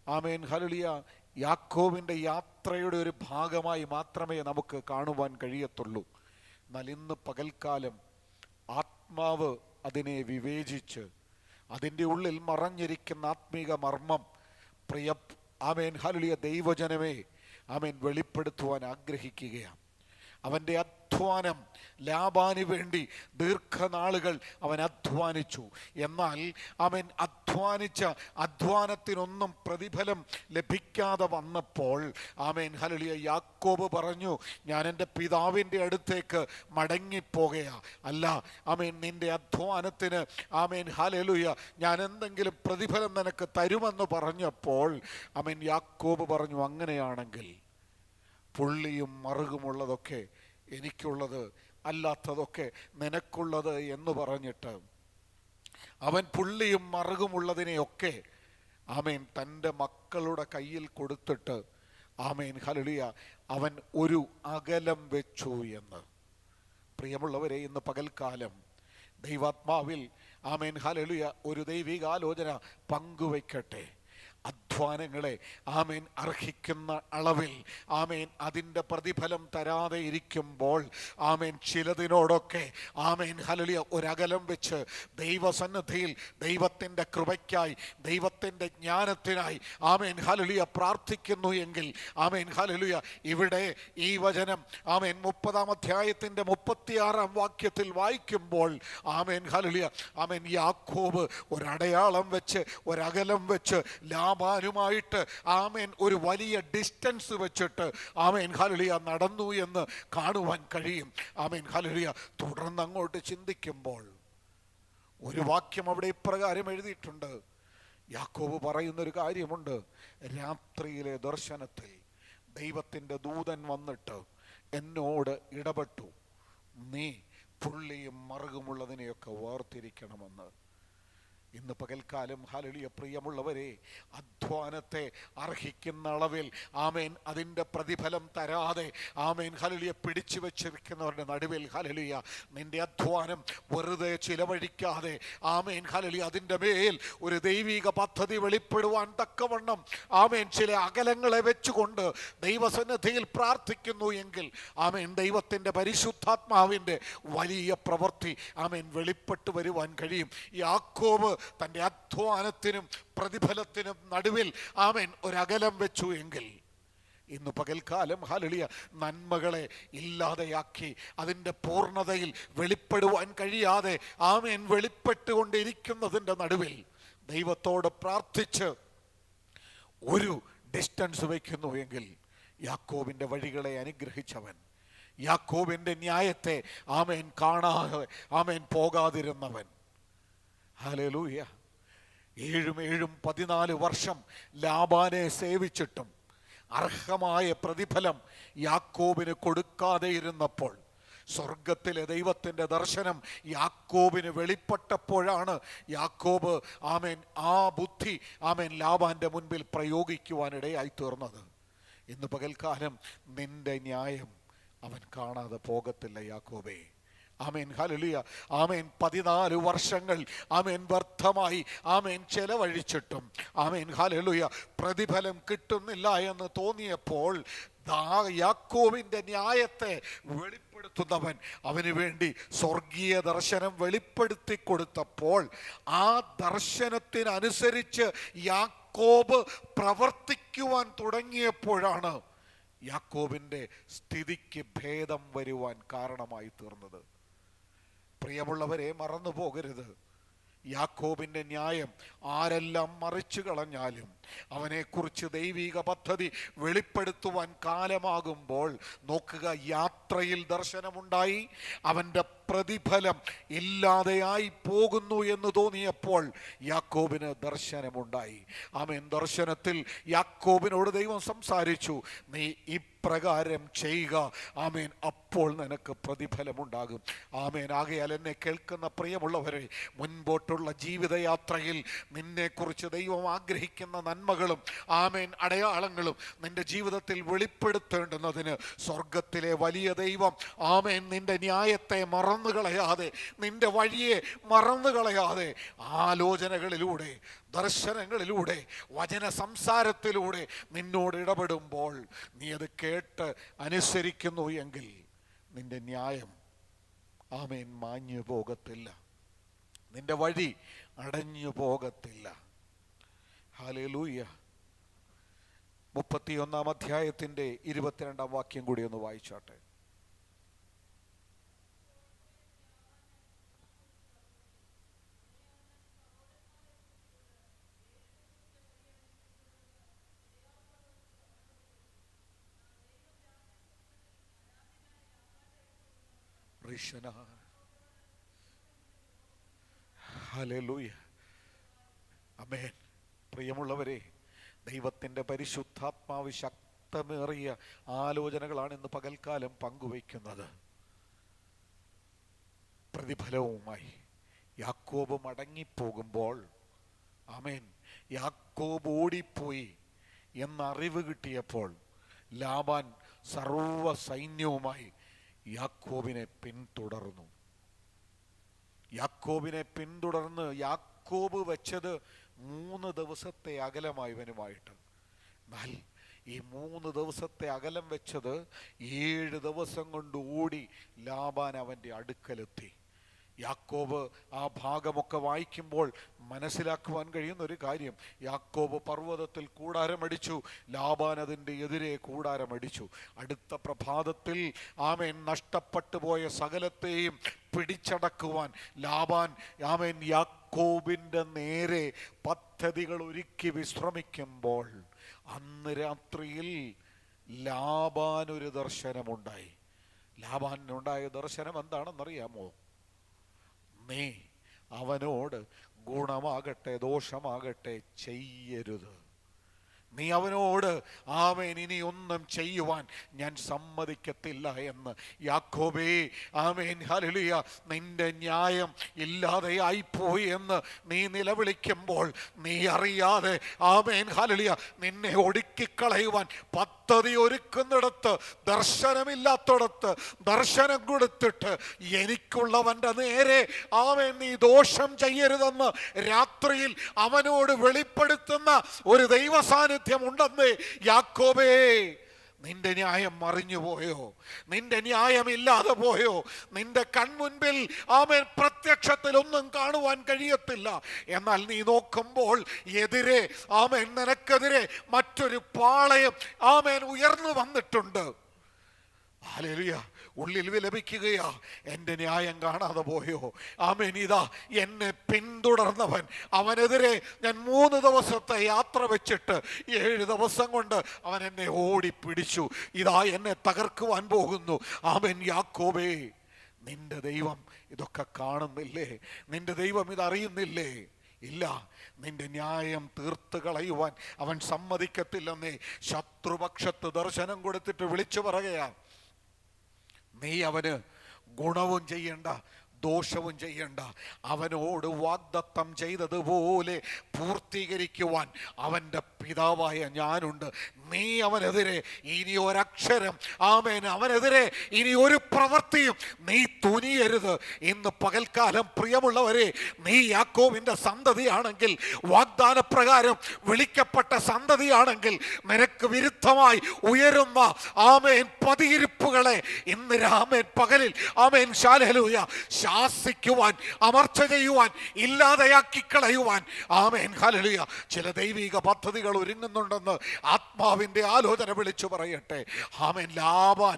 B: ആമേൻ ഹല്ലേലൂയ, യാക്കോബിൻ്റെ യാത്രയുടെ ഒരു ഭാഗമായി മാത്രമേ നമുക്ക് കാണുവാൻ കഴിയത്തുള്ളൂ. എന്നാൽ ഇന്ന് പകൽക്കാലം ആത്മാവ് അതിനെ വിവേചിച്ച് അതിൻ്റെ ഉള്ളിൽ മറഞ്ഞിരിക്കുന്ന ആത്മീക മർമ്മം ആമേൻ ഹല്ലേലൂയ ദൈവജനമേ ആമേൻ വെളിപ്പെടുത്തുവാൻ ആഗ്രഹിക്കുകയാണ്. അവൻ്റെ അധ്വാനം ലാബാന് വേണ്ടി ദീർഘനാളുകൾ അവൻ അധ്വാനിച്ചു. എന്നാൽ അവൻ അധ്വാനിച്ച അധ്വാനത്തിനൊന്നും പ്രതിഫലം ലഭിക്കാതെ വന്നപ്പോൾ ആമേൻ ഹല്ലേലൂയ യാക്കോബ് പറഞ്ഞു, ഞാൻ എൻ്റെ പിതാവിൻ്റെ അടുത്തേക്ക് മടങ്ങിപ്പോകുകയാ. അല്ല ആമേൻ, നിന്റെ അധ്വാനത്തിന് ആമേൻ ഹല്ലേലൂയ ഞാൻ എന്തെങ്കിലും പ്രതിഫലം നിനക്ക് തരുമെന്ന് പറഞ്ഞപ്പോൾ ആമേൻ യാക്കോബ് പറഞ്ഞു, അങ്ങനെയാണെങ്കിൽ പുള്ളിയും മറുകുമുള്ളതൊക്കെ എനിക്കുള്ളത്, അല്ലാത്തതൊക്കെ നിനക്കുള്ളത് എന്ന് പറഞ്ഞിട്ട് അവൻ പുള്ളിയും മറുകുമുള്ളതിനെയൊക്കെ ആമേൻ തൻ്റെ മക്കളുടെ കയ്യിൽ കൊടുത്തിട്ട് ആമേൻ ഹല്ലേലൂയ അവൻ ഒരു അകലം വെച്ചു എന്ന്. പ്രിയമുള്ളവരെ, ഇന്ന് പകൽക്കാലം ദൈവാത്മാവിൽ ആമേൻ ഹല്ലേലൂയ ഒരു ദൈവികാലോചന പങ്കുവയ്ക്കട്ടെ. അധ്വാനങ്ങളെ ആമേൻ അർഹിക്കുന്ന അളവിൽ ആമേൻ അതിൻ്റെ പ്രതിഫലം തരാതെ ഇരിക്കുമ്പോൾ ആമേൻ ചിലതിനോടൊക്കെ ആമേൻ ഹല്ലേലൂയ ഒരകലം വെച്ച് ദൈവസന്നിധിയിൽ ദൈവത്തിൻ്റെ കൃപയ്ക്കായി ദൈവത്തിൻ്റെ ജ്ഞാനത്തിനായി ആമേൻ ഹല്ലേലൂയ പ്രാർത്ഥിക്കുന്നു എങ്കിൽ ആമേൻ ഹല്ലേലൂയ ഇവിടെ ഈ വചനം ആമേൻ 30-ാം അധ്യായത്തിൻ്റെ 36-ാം വാക്യത്തിൽ വായിക്കുമ്പോൾ ആമേൻ ഹല്ലേലൂയ ആമേൻ യാക്കോബ് ഒരടയാളം വെച്ച് ഒരകലം വെച്ച് ലാബാനുമായിട്ട് ആമേൻ ഒരു വലിയ ഡിസ്റ്റൻസ് വെച്ചിട്ട് ആമേൻ ഹല്ലേലൂയ നടന്നു എന്ന് കാണുവാൻ കഴിയും. Amen hallelujah. തുടർന്ന് അങ്ങോട്ട് ചിന്തിക്കുമ്പോൾ ഒരു വാക്യം അവിടെ ഇപ്രകാരം എഴുതിയിട്ടുണ്ട്. യാക്കോബ് പറയുന്നൊരു കാര്യമുണ്ട്. രാത്രിയിലെ ദർശനത്തിൽ ദൈവത്തിൻ്റെ ദൂതൻ വന്നിട്ട് എന്നോട് ഇടപെട്ടു, നീ പുള്ളിയും മറുകുമുള്ളതിനെയൊക്കെ വേർതിരിക്കണമെന്ന്. ഇന്ന് പകൽക്കാലം ഹല്ലേലൂയ പ്രിയമുള്ളവരെ, അധ്വാനത്തെ അർഹിക്കുന്ന അളവിൽ ആമേൻ അതിൻ്റെ പ്രതിഫലം തരാതെ ആമേൻ ഹല്ലേലൂയ പിടിച്ചു വെച്ചിരിക്കുന്നവരുടെ നടുവിൽ ഹല്ലേലൂയ നിന്റെ അധ്വാനം വെറുതെ ചിലവഴിക്കാതെ ആമേൻ ഹല്ലേലൂയ അതിൻ്റെ മേൽ ഒരു ദൈവിക പദ്ധതി വെളിപ്പെടുവാൻ തക്കവണ്ണം ആമേൻ ചില അകലങ്ങളെ വെച്ചുകൊണ്ട് ദൈവസന്നിധിയിൽ പ്രാർത്ഥിക്കുന്നു എങ്കിൽ ആമേൻ ദൈവത്തിൻ്റെ പരിശുദ്ധാത്മാവിൻ്റെ വലിയ പ്രവൃത്തി ആമേൻ വെളിപ്പെട്ടു വരുവാൻ കഴിയും. യാക്കോബ് തൻ്റെ അധ്വാനത്തിനും പ്രതിഫലത്തിനും നടുവിൽ ആമേൻ ഒരകലം വെച്ചു എങ്കിൽ ഇന്ന് പകൽക്കാലം ഹല്ലേലൂയ നന്മകളെ ഇല്ലാതെയാക്കി അതിൻ്റെ പൂർണ്ണതയിൽ വെളിപ്പെടുവാൻ കഴിയാതെ ആമേൻ വെളിപ്പെട്ടുകൊണ്ടിരിക്കുന്നതിൻ്റെ നടുവിൽ ദൈവത്തോട് പ്രാർത്ഥിച്ച് ഒരു ഡിസ്റ്റൻസ് വയ്ക്കുന്നു എങ്കിൽ യാക്കോബിൻ്റെ വഴികളെ അനുഗ്രഹിച്ചവൻ, യാക്കോബിൻ്റെ ന്യായത്തെ ആമേൻ കാണാതെ ആമേൻ പോകാതിരുന്നവൻ, ഹല്ലേലൂയ 14 വർഷം ലാബാനെ സേവിച്ചിട്ടും അർഹമായ പ്രതിഫലം യാക്കോബിന് കൊടുക്കാതെ ഇരുന്നപ്പോൾ സ്വർഗത്തിലെ ദൈവത്തിൻ്റെ ദർശനം യാക്കോബിന് വെളിപ്പെട്ടപ്പോഴാണ് യാക്കോബ് ആമേൻ ആ ബുദ്ധി ആമേൻ ലാബാന്റെ മുൻപിൽ പ്രയോഗിക്കുവാനിടയായി തീർന്നത്. ഇന്ന് പകൽക്കാലം നിന്റെ ന്യായം അവൻ കാണാതെ പോകത്തില്ല യാക്കോബേ. Amen hallelujah. ആമേൻ 14 വർഷങ്ങൾ ആമേൻ വ്യർത്ഥമായി ആമേൻ ചെലവഴിച്ചിട്ടും ആമേൻ ഹല്ലേലൂയ പ്രതിഫലം കിട്ടുന്നില്ല എന്ന് തോന്നിയപ്പോൾ യാക്കോബിൻ്റെ ന്യായത്തെ വെളിപ്പെടുത്തുന്നവൻ അവന് വേണ്ടി സ്വർഗീയ ദർശനം വെളിപ്പെടുത്തി കൊടുത്തപ്പോൾ ആ ദർശനത്തിനനുസരിച്ച് യാക്കോബ് പ്രവർത്തിക്കുവാൻ തുടങ്ങിയപ്പോഴാണ് യാക്കോബിൻ്റെ സ്ഥിതിക്ക് ഭേദം വരുവാൻ കാരണമായി തീർന്നത്. പ്രിയമുള്ളവരെ, മറന്നു പോകരുത്, യാക്കോബിൻ്റെ ന്യായം ആരെല്ലാം മറിച്ചു കളഞ്ഞാലും അവനെക്കുറിച്ച് ദൈവിക പദ്ധതി വെളിപ്പെടുത്തുവാൻ കാലമാകുമ്പോൾ നോക്കുക, യാത്ര രാത്രിയിൽ ദർശനമുണ്ടായി. അവൻ്റെ പ്രതിഫലം ഇല്ലാതെയായി പോകുന്നു എന്ന് തോന്നിയപ്പോൾ യാക്കോബിന് ദർശനമുണ്ടായി. ആമേൻ. ദർശനത്തിൽ യാക്കോബിനോട് ദൈവം സംസാരിച്ചു, നീ ഇപ്രകാരം ചെയ്യുക, ആമേൻ, അപ്പോൾ നിനക്ക് പ്രതിഫലമുണ്ടാകും. ആമേൻ. ആകയാൽ എന്നെ കേൾക്കുന്ന പ്രിയമുള്ളവരെ, മുൻപോട്ടുള്ള ജീവിതയാത്രയിൽ നിന്നെക്കുറിച്ച് ദൈവം ആഗ്രഹിക്കുന്ന നന്മകളും ആമേൻ അടയാളങ്ങളും നിന്റെ ജീവിതത്തിൽ വെളിപ്പെടുത്തേണ്ടുന്നതിന് സ്വർഗത്തിലെ വലിയ ദൈവം ആമേൻ നിന്റെ ന്യായത്തെ മറന്നുകളയാതെ, നിന്റെ വഴിയെ മറന്നുകളയാതെ ആലോചനകളിലൂടെ, ദർശനങ്ങളിലൂടെ, വചന സംസാരത്തിലൂടെ നിന്നോട് ഇടപെടുമ്പോൾ നീ അത് കേട്ട് അനുസരിക്കുന്നു എങ്കിൽ നിന്റെ ന്യായം ആമേൻ മാഞ്ഞു പോകത്തില്ല, നിന്റെ വഴി അടഞ്ഞു പോകത്തില്ല. ഹല്ലേലൂയ. 31 അധ്യായത്തിൻ്റെ 22 വാക്യം കൂടി ഒന്ന് വായിച്ചാട്ടെ. ഹല്ലേലൂയ. ആമേൻ. പ്രിയമുള്ളവരെ, ദൈവത്തിൻ്റെ പരിശുദ്ധാത്മാവ് ശക്തമേറിയ ആലോചനകളാണ് ഇന്ന് പകൽക്കാലം പങ്കുവയ്ക്കുന്നത്. പ്രതിഫലവുമായി യാക്കോബ് മടങ്ങിപ്പോകുമ്പോൾ, ആമേൻ, യാക്കോബ് ഓടിപ്പോയി എന്നറിവ് കിട്ടിയപ്പോൾ ലാബാൻ സർവ സൈന്യവുമായി യാക്കോബിനെ പിന്തുടർന്നു. യാക്കോബിനെ പിന്തുടർന്ന് യാക്കോബ് വെച്ചത് 3 ദിവസത്തെ അകലമായി ഇവനുമായിട്ട്. എന്നാൽ ഈ 3 ദിവസത്തെ അകലം വെച്ചത് 7 ദിവസം കൊണ്ട് ഓടി ലാബാൻ അവൻ്റെ അടുക്കലെത്തി. യാക്കോബ് ആ ഭാഗമൊക്കെ വായിക്കുമ്പോൾ മനസ്സിലാക്കുവാൻ കഴിയുന്ന ഒരു കാര്യം, യാക്കോബ് പർവ്വതത്തിൽ കൂടാരമടിച്ചു, ലാബാൻ അതിൻ്റെ എതിരെ കൂടാരമടിച്ചു. അടുത്ത പ്രഭാതത്തിൽ ആമേൻ നഷ്ടപ്പെട്ടു പോയ സകലത്തെയും പിടിച്ചടക്കുവാൻ ലാബാൻ ആമേൻ യാക്കോബിൻ്റെ നേരെ പദ്ധതികൾ ഒരുക്കി വിശ്രമിക്കുമ്പോൾ അന്ന് രാത്രിയിൽ ലാബാനൊരു ദർശനമുണ്ടായി. ലാബാനുണ്ടായ ദർശനം എന്താണെന്നറിയാമോ? നീ അവനോട് ഗുണമാകട്ടെ ദോഷമാകട്ടെ ചെയ്യരുത്. നീ അവനോട് ആമേൻ ഇനി ഒന്നും ചെയ്യുവാൻ ഞാൻ സമ്മതിക്കത്തില്ല എന്ന്. യാക്കോബേ, ആമേൻ, ഹല്ലേലൂയ, നിന്റെ ന്യായം ഇല്ലാതെയായിപ്പോയി എന്ന് നീ നിലവിളിക്കുമ്പോൾ നീ അറിയാതെ ആമേൻ, ഹല്ലേലൂയ, നിന്നെ ഒടുക്കിക്കളയുവാൻ പദ്ധതി ഒരുക്കുന്നിടത്ത്, ദർശനമില്ലാത്തിടത്ത് ദർശനം കൊടുത്തിട്ട് എനിക്കുള്ളവൻ്റെ നേരെ ആമേൻ നീ ദോഷം ചെയ്യരുതെന്ന് രാത്രിയിൽ അവനോട് വെളിപ്പെടുത്തുന്ന ഒരു ദൈവസാന്നിധ്യം ഉണ്ടെന്നേ. യാക്കോബേ, നിന്റെ ന്യായം മറിഞ്ഞു പോയോ? നിന്റെ ന്യായം ഇല്ലാതെ പോയോ? നിന്റെ കൺമുൻപിൽ ആമേൻ പ്രത്യക്ഷത്തിൽ ഒന്നും കാണുവാൻ കഴിയത്തില്ല. എന്നാൽ നീ നോക്കുമ്പോൾ എതിരെ ആമേൻ നിനക്കെതിരെ മറ്റൊരു പാളയം ആമേൻ ഉയർന്നു വന്നിട്ടുണ്ട്. ഹല്ലേലൂയ. ഉള്ളിൽ വിലപിക്കുകയാ, എൻ്റെ ന്യായം കാണാതെ പോയോ? ആമേൻ, ഇതാ എന്നെ പിന്തുടർന്നവൻ, അവനെതിരെ ഞാൻ 3 ദിവസത്തെ യാത്ര വെച്ചിട്ട് 7 ദിവസം കൊണ്ട് അവൻ എന്നെ ഓടിപ്പിടിച്ചു. ഇതാ എന്നെ തകർക്കുവാൻ പോകുന്നു. ആമേൻ. യാക്കോബേ, നിന്റെ ദൈവം ഇതൊക്കെ കാണുന്നില്ലേ? നിന്റെ ദൈവം ഇതറിയുന്നില്ലേ? ഇല്ല, നിന്റെ ന്യായം തീർത്ത് കളയുവാൻ അവൻ സമ്മതിക്കത്തില്ലെന്നേ. ശത്രുപക്ഷത്ത് ദർശനം കൊടുത്തിട്ട് വിളിച്ചു പറയുകയാ, നീ അവന് ഗുണവും ചെയ്യണ്ട ദോഷവും ചെയ്യണ്ട. അവനോട് വാഗ്ദത്തം ചെയ്തതുപോലെ പൂർത്തീകരിക്കുവാൻ അവൻ്റെ പിതാവായ ഞാനുണ്ട്. നീ അവനെതിരെ ഇനി ഒരക്ഷരം ആമേൻ, അവനെതിരെ ഇനി ഒരു പ്രവൃത്തിയും നീ തുനിയരുത്. ഇന്ന് പകൽക്കാലം പ്രിയമുള്ളവരെ, നീ യാക്കോബിൻ്റെ സന്തതിയാണെങ്കിൽ, വാഗ്ദാനപ്രകാരം വിളിക്കപ്പെട്ട സന്തതിയാണെങ്കിൽ, നിനക്ക് വിരുദ്ധമായി ഉയരുന്ന ആമേൻ പതിയിരിപ്പുകളെ ഇന്ന് ആമേൻ പകലിൽ ആമേൻ ഹല്ലേലൂയ ശാസിക്കുവാൻ, അമർച്ച ചെയ്യുവാൻ, ഇല്ലാതെയാക്കി കളയുവാൻ ആമേൻ ഹല്ലേലൂയ ചില ദൈവിക പദ്ധതികൾ ഒരുങ്ങുന്നുണ്ടെന്ന് ആത്മാവിൻ്റെ ആലോചന വിളിച്ചു പറയട്ടെ. ആമേൻ. ലാബാൻ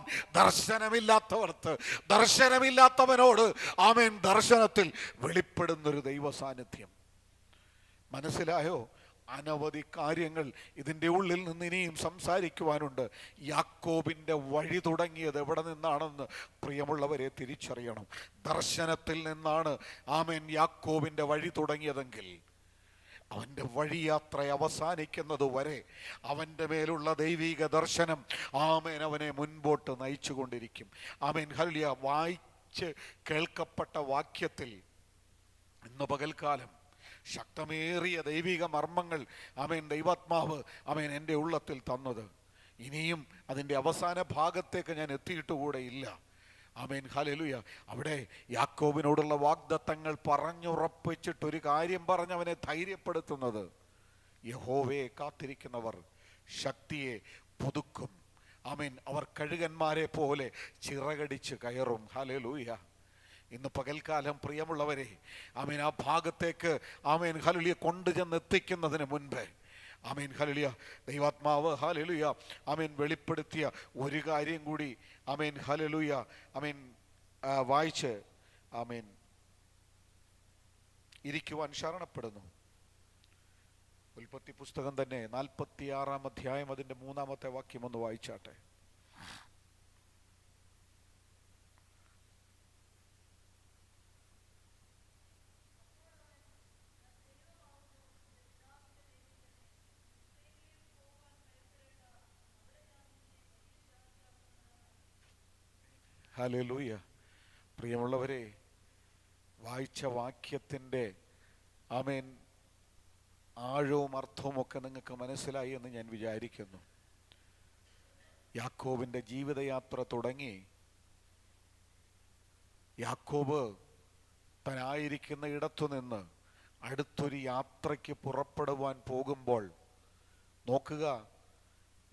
B: ദർശനമില്ലാത്തവനോട് ആമേൻ ദർശനത്തിൽ വെളിപ്പെടുന്നൊരു ദൈവ സാന്നിധ്യം. മനസ്സിലായോ? അനവധി കാര്യങ്ങൾ ഇതിൻ്റെ ഉള്ളിൽ നിന്ന് ഇനിയും സംസാരിക്കുവാനുണ്ട്. യാക്കോബിൻ്റെ വഴി തുടങ്ങിയത് എവിടെ നിന്നാണെന്ന് പ്രിയമുള്ളവരെ തിരിച്ചറിയണം. ദർശനത്തിൽ നിന്നാണ് യാക്കോബിൻ്റെ വഴി തുടങ്ങിയതെങ്കിൽ അവൻ്റെ വഴിയാത്ര അവസാനിക്കുന്നത് വരെ അവൻ്റെ മേലുള്ള ദൈവിക ദർശനം അവനെ മുൻപോട്ട് നയിച്ചു കൊണ്ടിരിക്കും. ഹല്ലേലൂയ. വായിച്ച് കേൾക്കപ്പെട്ട വാക്യത്തിൽ ഇന്ന് പകൽക്കാലം ശക്തമേറിയ ദൈവിക മർമ്മങ്ങൾ ദൈവാത്മാവ് എൻ്റെ ഉള്ളത്തിൽ തന്നത്. ഇനിയും അതിൻ്റെ അവസാന ഭാഗത്തേക്ക് ഞാൻ എത്തിയിട്ടുകൂടെ ഇല്ല. ഹല്ലേലൂയ. അവിടെ യാക്കോബിനോടുള്ള വാഗ്ദത്തങ്ങൾ പറഞ്ഞുറപ്പിച്ചിട്ടൊരു കാര്യം പറഞ്ഞവനെ ധൈര്യപ്പെടുത്തുന്നത്, യഹോവയെ കാത്തിരിക്കുന്നവർ ശക്തിയെ പുതുക്കും. അവർ കഴുകന്മാരെ പോലെ ചിറകടിച്ച് കയറും. ഹല്ലേലൂയ. ഇന്ന് പകൽക്കാലം പ്രിയമുള്ളവരെ ആ ഭാഗത്തേക്ക് ഹല്ലേലൂയ കൊണ്ടുചെന്ന് എത്തിക്കുന്നതിന് മുൻപേ ഹല്ലേലൂയ ദൈവാത്മാവ് ഹല്ലേലൂയ വെളിപ്പെടുത്തിയ ഒരു കാര്യം കൂടി ഹല്ലേലൂയ വായിച്ച് ഇരിക്കുവാൻ ശരണപ്പെടുന്നു. ഉൽപ്പത്തി പുസ്തകം തന്നെ 46-ാം അധ്യായം അതിൻ്റെ 3-ാമത്തെ വാക്യം ഒന്ന് വായിച്ചാട്ടെ. ഹല്ലേലൂയ. പ്രിയമുള്ളവരെ, വായിച്ച വാക്യത്തിൻ്റെ ആഴവും അർത്ഥവും ഒക്കെ നിങ്ങൾക്ക് മനസ്സിലായി എന്ന് ഞാൻ വിചാരിക്കുന്നു. യാക്കോബിൻ്റെ ജീവിതയാത്ര തുടങ്ങി യാക്കോബ് താനായിരിക്കുന്ന ഇടത്തു നിന്ന് അടുത്തൊരു യാത്രയ്ക്ക് പുറപ്പെടുവാൻ പോകുമ്പോൾ നോക്കുക,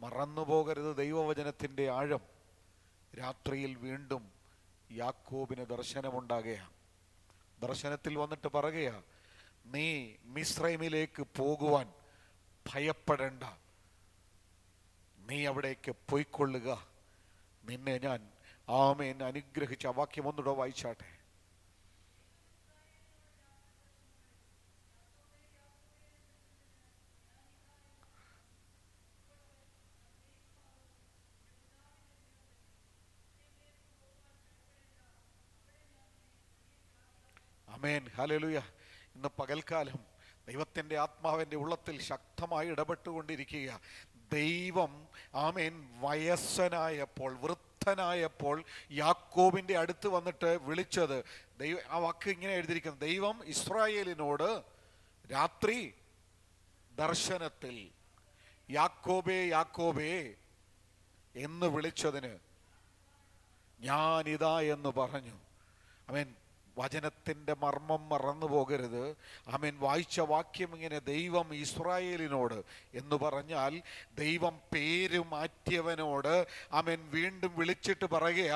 B: മറന്നുപോകരുത് ദൈവവചനത്തിൻ്റെ ആഴം. രാത്രിയിൽ വീണ്ടും യാക്കോബിന് ദർശനമുണ്ടാകുക. ദർശനത്തിൽ വന്നിട്ട് പറയുക, നീ മിസ്രൈമിലേക്ക് പോകുവാൻ ഭയപ്പെടേണ്ട, നീ അവിടേക്ക് പോയിക്കൊള്ളുക, നിന്നെ ഞാൻ അനുഗ്രഹിച്ച. വാക്യം ഒന്നുകൂടെ വായിച്ചാട്ടെ. ഹല്ലേലൂയ. ഇന്ന് പകൽക്കാലം ദൈവത്തിൻ്റെ ആത്മാവിൻ്റെ ഉള്ളത്തിൽ ശക്തമായി ഇടപെട്ടുകൊണ്ടിരിക്കുക. ദൈവം വയസ്സനായപ്പോൾ, വൃദ്ധനായപ്പോൾ യാക്കോബിൻ്റെ അടുത്ത് വന്നിട്ട് വിളിച്ചത്, ആ വാക്ക് ഇങ്ങനെ എഴുതിയിരിക്കുന്നത്, ദൈവം ഇസ്രായേലിനോട് രാത്രി ദർശനത്തിൽ യാക്കോബേ യാക്കോബേ എന്ന് വിളിച്ചതിന് ഞാനിതാ എന്ന് പറഞ്ഞു. വചനത്തിൻ്റെ മർമ്മം മറന്നു പോകരുത്. വായിച്ച വാക്യം ഇങ്ങനെ, ദൈവം ഇസ്രായേലിനോട് എന്ന് പറഞ്ഞാൽ ദൈവം പേര് മാറ്റിയവനോട് വീണ്ടും വിളിച്ചിട്ട് പറയുക,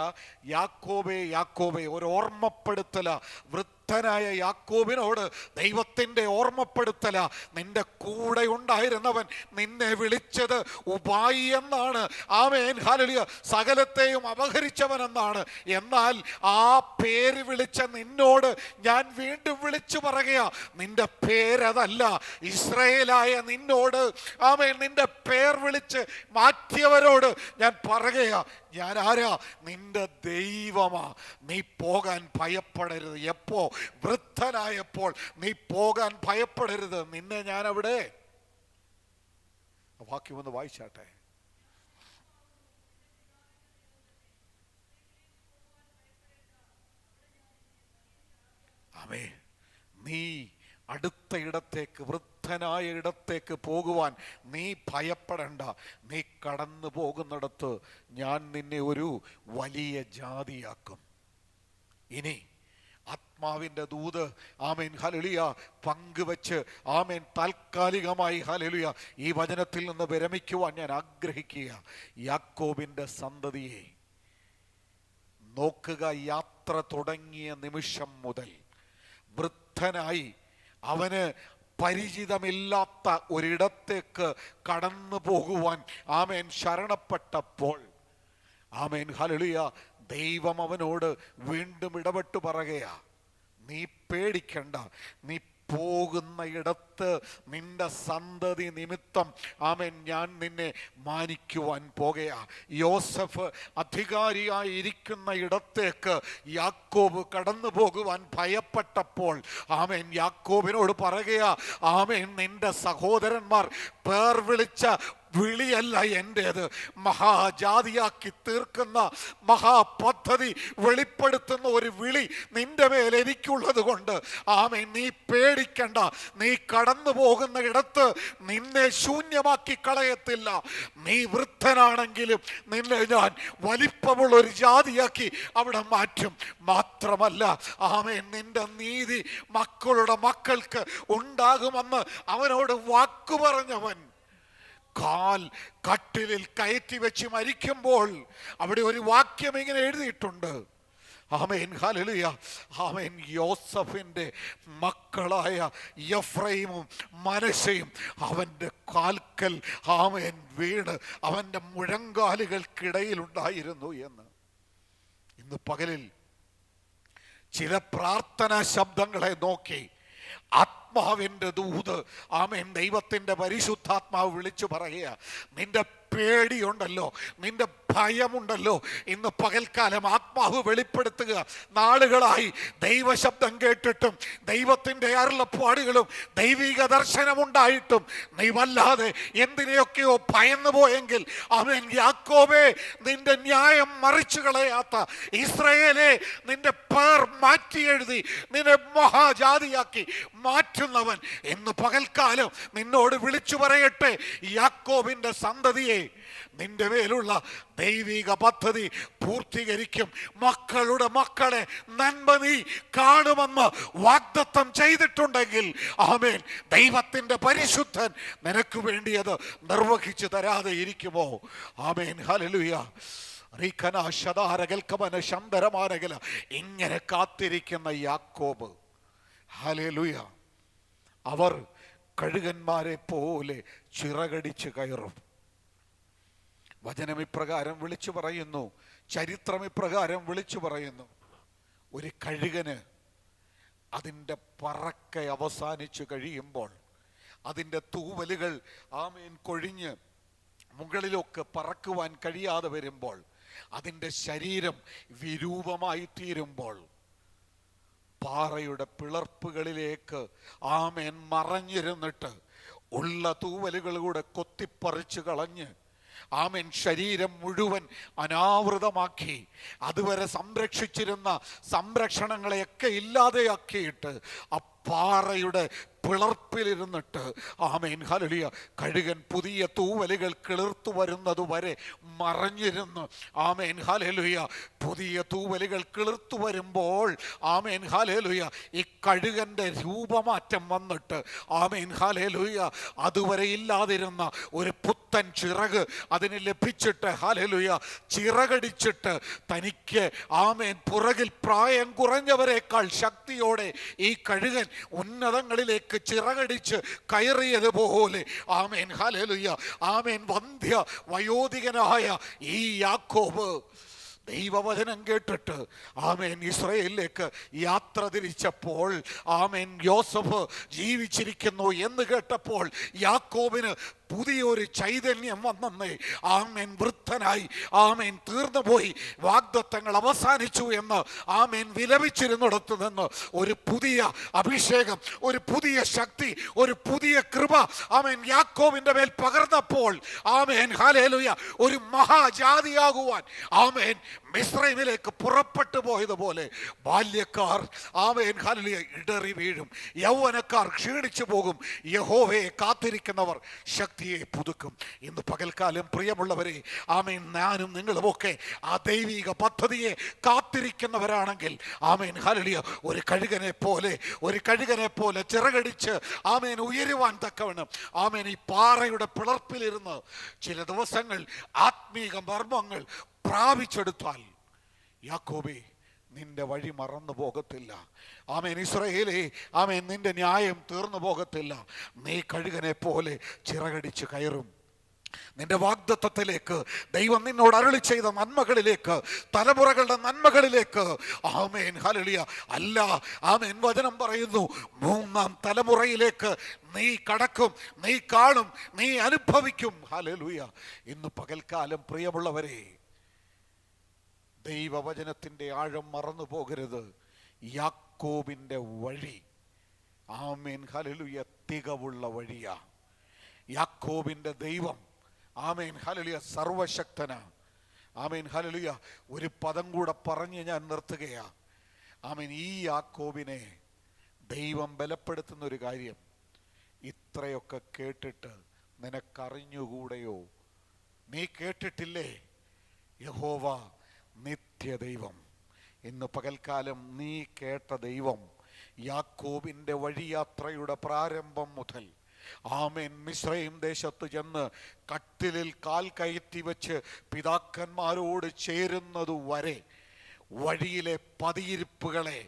B: യാക്കോബേ യാക്കോബേ. ഒരു ഓർമ്മപ്പെടുത്തല. വൃദ്ധനായ യാക്കോബിനോട് ദൈവത്തിൻ്റെ ഓർമ്മപ്പെടുത്തല. നിന്റെ കൂടെ ഉണ്ടായിരുന്നവൻ നിന്നെ വിളിച്ചത് ഉപായി എന്നാണ്. ഹല്ലേലൂയ. സകലത്തെയും അപഹരിച്ചവനെന്നാണ്. എന്നാൽ ആ പേര് വിളിച്ച നിന്നോട് ഞാൻ വീണ്ടും വിളിച്ചു പറയുക, നിന്റെ പേരതല്ല. ഇസ്രായേലായ നിന്നോട് നിന്റെ പേർ വിളിച്ച് മാറ്റിയവരോട് ഞാൻ പറയുക, ഞാൻ ആരാ? നിന്റെ ദൈവമാ. നീ പോകാൻ ഭയപ്പെടരുത്. എപ്പോ? വൃദ്ധനായപ്പോൾ നീ പോകാൻ ഭയപ്പെടരുത്. നിന്നെ ഞാൻ അവിടെ. വാക്യം ഒന്ന് വായിച്ചാട്ടെ. നീ അടുത്ത ഇടത്തേക്ക്, വൃദ്ധനായ ഇടത്തേക്ക് പോകുവാൻ നീ ഭയപ്പെടണ്ട. നീ കടന്നു പോകുന്നിടത്ത് ഞാൻ നിന്നെ ഒരു വലിയ ജാതിയാക്കും. ഇനി ആത്മാവിൻ്റെ ദൂത് ഹല്ലേലൂയ പങ്കുവെച്ച് താൽക്കാലികമായി ഹല്ലേലൂയ ഈ വചനത്തിൽ നിന്ന് വിരമിക്കുവാൻ ഞാൻ ആഗ്രഹിക്കുക. യാക്കോബിൻ്റെ സന്തതിയെ നോക്കുക. യാത്ര തുടങ്ങിയ നിമിഷം മുതൽ വൃദ്ധനായി അവന് പരിചിതമില്ലാത്ത ഒരിടത്തേക്ക് കടന്നു പോകുവാൻ ശരണപ്പെട്ടപ്പോൾ ഹല്ലേലൂയ ദൈവം അവനോട് വീണ്ടും ഇടപെട്ട് പറയുക, നീ പേടിക്കണ്ട, നീ പോകുന്ന ഇടത്ത് നിന്റെ സന്തതി നിമിത്തം ആമേൻ ഞാൻ നിന്നെ മാനിക്കുവാൻ പോകയാ. യോസഫ് അധികാരിയായി ഇരിക്കുന്ന ഇടത്തേക്ക് യാക്കോബ് കടന്നു പോകുവാൻ ഭയപ്പെട്ടപ്പോൾ ആമേൻ യാക്കോബിനോട് പറയുകയാ, ആമേൻ നിന്റെ സഹോദരന്മാർ പേർ വിളിച്ച വിളിയല്ല എൻ്റേത്, മഹാജാതിയാക്കി തീർക്കുന്ന മഹാപദ്ധതി വെളിപ്പെടുത്തുന്ന ഒരു വിളി നിന്റെ മേൽ എനിക്കുള്ളത് കൊണ്ട് ആമേൻ നീ പേടിക്കണ്ട. നീ കടന്നു പോകുന്ന ഇടത്ത് നിന്നെ ശൂന്യമാക്കി കളയത്തില്ല. നീ വൃദ്ധനാണെങ്കിലും നിന്നെ ഞാൻ വലിപ്പമുള്ള ഒരു ജാതിയാക്കി അവിടെ മാറ്റും. മാത്രമല്ല ആമേൻ നിന്റെ നീതി മക്കളുടെ മക്കൾക്ക് ഉണ്ടാകുമെന്ന് അവനോട് വാക്കു പറഞ്ഞവൻ കാൽ കട്ടിലിൽ കയറ്റി വെച്ച് മരിക്കുമ്പോൾ അവിടെ ഒരു വാക്യം ഇങ്ങനെ എഴുതിയിട്ടുണ്ട്. ആമേൻ, ഹല്ലേലൂയ. ആമേൻ, യോസഫിൻ്റെ മക്കളായ എഫ്രൈമും മനശ്ശയും അവൻ്റെ കാൽക്കൽ ആമേൻ വീണ് അവൻ്റെ മുഴങ്കാലുകൾക്കിടയിലുണ്ടായിരുന്നു എന്ന്. ഇന്ന് പകലിൽ ചില പ്രാർത്ഥനാ ശബ്ദങ്ങളെ നോക്കി ആത്മാവിൻ്റെ ദൂത് ആമേൻ ദൈവത്തിൻ്റെ പരിശുദ്ധാത്മാവ് വിളിച്ചു പറയുക, നിന്റെ പേടിയുണ്ടല്ലോ, നിന്റെ ഭയമുണ്ടല്ലോ, ഇന്ന് പകൽക്കാലം ആത്മാവ് വെളിപ്പെടുത്തുക. നാളുകളായി ദൈവശബ്ദം കേട്ടിട്ടും ദൈവത്തിൻ്റെ അരുളപ്പാടുകളും ദൈവിക ദർശനമുണ്ടായിട്ടും നീ വല്ലാതെ എന്തിനെയൊക്കെയോ ഭയന്നു പോയെങ്കിൽ അവൻ യാക്കോബേ നിന്റെ ന്യായം മറിച്ചു കളയാത്ത ഇസ്രായേലേ നിന്റെ പേർ മാറ്റി എഴുതി നിന്നെ മഹാജാതിയാക്കി മാറ്റുന്നവൻ എന്ന് പകൽക്കാലം നിന്നോട് വിളിച്ചു പറയട്ടെ. യാക്കോബിൻ്റെ സന്തതിയെ നിന്റെ മേലുള്ള ദൈവിക പദ്ധതി പൂർത്തീകരിക്കും. മക്കളുടെ മക്കളെ നന്മ നീ കാണുമെന്ന് വാഗ്ദത്തം ചെയ്തിട്ടുണ്ടെങ്കിൽ ആമേൻ ദൈവത്തിൻ്റെ പരിശുദ്ധൻ നിനക്ക് വേണ്ടി അത് നിർവഹിച്ചു തരാതെ ഇരിക്കുമോ? ആമേൻ, ഹല്ലേലൂയ. ഇങ്ങനെ കാത്തിരിക്കുന്ന യാക്കോബ്, ഹല്ലേലൂയ, അവർ കഴുകന്മാരെ പോലെ ചിറകടിച്ച് കയറും. വചനം ഇപ്രകാരം വിളിച്ചു പറയുന്നു, ചരിത്രം ഇപ്രകാരം വിളിച്ചു പറയുന്നു. ഒരു കഴുകന് അതിൻ്റെ പറക്ക അവസാനിച്ചു കഴിയുമ്പോൾ, അതിൻ്റെ തൂവലുകൾ ആമേൻ കൊഴിഞ്ഞ് മുകളിലൊക്കെ പറക്കുവാൻ കഴിയാതെ വരുമ്പോൾ, അതിൻ്റെ ശരീരം വിരൂപമായി തീരുമ്പോൾ, പാറയുടെ പിളർപ്പുകളിലേക്ക് ആമേൻ മറഞ്ഞിരുന്നിട്ട് ഉള്ള തൂവലുകളുടെ കൊത്തിപ്പറിച്ചു കളഞ്ഞ് ആമേൻ ശരീരം മുഴുവൻ അനാവൃതമാക്കി അതുവരെ സംരക്ഷിച്ചിരുന്ന സംരക്ഷണങ്ങളെയൊക്കെ ഇല്ലാതെയാക്കിയിട്ട് ആ പാറയുടെ പിളർപ്പിലിരുന്നിട്ട് ആമേൻ, ഹല്ലേലൂയ, കഴുകൻ പുതിയ തൂവലുകൾ കിളിർത്തു വരുന്നത് വരെ മറഞ്ഞിരുന്നു. ആമേൻ, ഹല്ലേലൂയ, പുതിയ തൂവലുകൾ കിളിർത്തു വരുമ്പോൾ ആമേൻ, ഹല്ലേലൂയ, ഈ കഴുകൻ്റെ രൂപമാറ്റം വന്നിട്ട് ആമേൻ, ഹല്ലേലൂയ, അതുവരെ ഇല്ലാതിരുന്ന ഒരു പുത്തൻ ചിറക് അതിന് ലഭിച്ചിട്ട് ഹല്ലേലൂയ ചിറകടിച്ചിട്ട് തനിക്ക് ആമേൻ പുറകിൽ പ്രായം കുറഞ്ഞവരെക്കാൾ ശക്തിയോടെ ഈ കഴുകൻ ഉന്നതങ്ങളിലേക്ക് ചിറകടിച്ച് കയറിയതുപോലെ ആമേൻ, ഹല്ലേലൂയ, ആമേൻ, വന്ധ്യ വയോധികനായ ഈ യാക്കോബ് ദൈവവചനം കേട്ടിട്ട് ആമേൻ ഇസ്രായേലിലേക്ക് യാത്ര തിരിച്ചപ്പോൾ ആമേൻ യോസഫ് ജീവിച്ചിരിക്കുന്നു എന്ന് കേട്ടപ്പോൾ യാക്കോബിന് പുതിയൊരു ചൈതന്യം വന്നേ. ആമേൻ വൃദ്ധനായി ആമേൻ തീർന്നുപോയി, വാഗ്ദത്തങ്ങൾ അവസാനിച്ചു എന്ന് ആമേൻ വിലപിച്ചിരുന്നിടത്ത് നിന്ന് ഒരു പുതിയ അഭിഷേകം, ഒരു പുതിയ ശക്തി, ഒരു പുതിയ കൃപ ആമേൻ യാക്കോബിന്റെ മേൽ പകർന്നപ്പോൾ ആമേൻ, ഹല്ലേലൂയ, ഒരു മഹാജാതിയാകുവാൻ ആമേൻ മിസ്രൈമിലേക്ക് പുറപ്പെട്ടു പോയതുപോലെ ബാല്യക്കാർ ആമേൻ, ഹല്ലേലൂയ, ഇടറി വീഴും, യൗവനക്കാർ ക്ഷീണിച്ചു പോകും, യഹോവയെ കാത്തിരിക്കുന്നവർ ശക്തിയെ പുതുക്കും. ഇന്ന് പകൽക്കാലം പ്രിയമുള്ളവരെ ആമേൻ, ഞാനും നിങ്ങളുമൊക്കെ ആ ദൈവിക പദ്ധതിയെ കാത്തിരിക്കുന്നവരാണെങ്കിൽ ആമേൻ, ഹല്ലേലൂയ, ഒരു കഴുകനെ പോലെ ചിറകടിച്ച് ആമേൻ ഉയരുവാൻ തക്കവണ്ണം ആമേൻ ഈ പാറയുടെ പിളർപ്പിലിരുന്ന് ചില ദിവസങ്ങൾ ആത്മീക മർമ്മങ്ങൾ പ്രാപിച്ചെടുത്താൽ യാക്കോബേ നിന്റെ വഴി മറന്നു പോകത്തില്ല. ആമേൻ, ഇസ്രായേലേ ആമേൻ, നിന്റെ ന്യായം തീർന്നു പോകത്തില്ല. നീ കഴുകനെ പോലെ ചിറകടിച്ച് കയറും. നിന്റെ വാഗ്ദത്തത്തിലേക്ക്, ദൈവം നിന്നോട് അരുളി ചെയ്ത നന്മകളിലേക്ക്, തലമുറകളുടെ നന്മകളിലേക്ക്. ആമേൻ, ഹല്ലേലൂയ. അല്ല, ആമേൻ, വചനം പറയുന്നു 3-ാം തലമുറയിലേക്ക് നീ കടക്കും, നീ കാണും, നീ അനുഭവിക്കും. ഹല്ലേലൂയ. ഇന്ന് പകൽക്കാലം പ്രിയമുള്ളവരെ, ദൈവവചനത്തിന്റെ ആഴം മറന്നു പോകരുത്. യാക്കോബിന്റെ വഴി, ആമേൻ, ഹല്ലേലൂയ, തികവുള്ള വഴിയാ. യാക്കോബിന്റെ ദൈവം, ആമേൻ, ഹല്ലേലൂയ, സർവശക്തനാ. ആമേൻ, ഹല്ലേലൂയ. ഒരു പദം കൂടെ പറഞ്ഞ് ഞാൻ നിർത്തുകയാ. ആമേൻ, ഈ യാക്കോബിനെ ദൈവം ബലപ്പെടുത്തുന്ന ഒരു കാര്യം, ഇത്രയൊക്കെ കേട്ടിട്ട് നിനക്കറിഞ്ഞുകൂടെയോ? നീ കേട്ടിട്ടില്ലേ? യഹോവ നിത്യദൈവം. ഇന്ന് പകൽക്കാലം നീ കേട്ട ദൈവം യാക്കോബിന്റെ വഴിയാത്രയുടെ പ്രാരംഭം മുതൽ, ആമേൻ, മിസ്രയീം ദേശത്ത് ചെന്ന് കട്ടിലിൽ കാൽ കയറ്റി വെച്ച് പിതാക്കന്മാരോട് ചേരുന്നതുവരെ വഴിയിലെ പതിയിരിപ്പുകളെ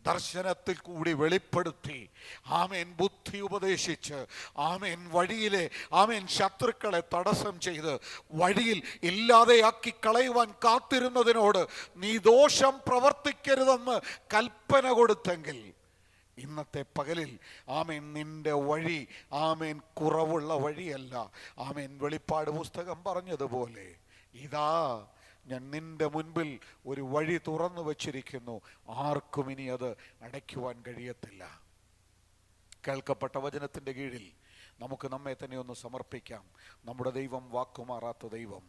B: ദർശനത്തിൽ കൂടി വെളിപ്പെടുത്തി, ആമേൻ, ബുദ്ധി ഉപദേശിച്ച്, ആമേൻ, വഴിയിലെ, ആമേൻ, ശത്രുക്കളെ തടസ്സം ചെയ്ത് വഴിയിൽ ഇല്ലാതെയാക്കി കളയുവാൻ കാത്തിരുന്നതിനോട് നീ ദോഷം പ്രവർത്തിക്കരുതെന്ന് കൽപ്പന കൊടുത്തെങ്കിൽ, ഇന്നത്തെ പകലിൽ, ആമേൻ, നിന്റെ വഴി, ആമേൻ, കുറവുള്ള വഴിയല്ല. ആമേൻ, വെളിപ്പാട് പുസ്തകം പറഞ്ഞതുപോലെ, ഇതാ ഞാൻ നിന്റെ മുൻപിൽ ഒരു വഴി തുറന്നു വച്ചിരിക്കുന്നു, ആർക്കും ഇനി അത് അടയ്ക്കുവാൻ കഴിയത്തില്ല. കേൾക്കപ്പെട്ട വചനത്തിന്റെ കീഴിൽ നമുക്ക് നമ്മെ തന്നെ ഒന്ന് സമർപ്പിക്കാം. നമ്മുടെ ദൈവം വാക്കുമാറാത്ത ദൈവം.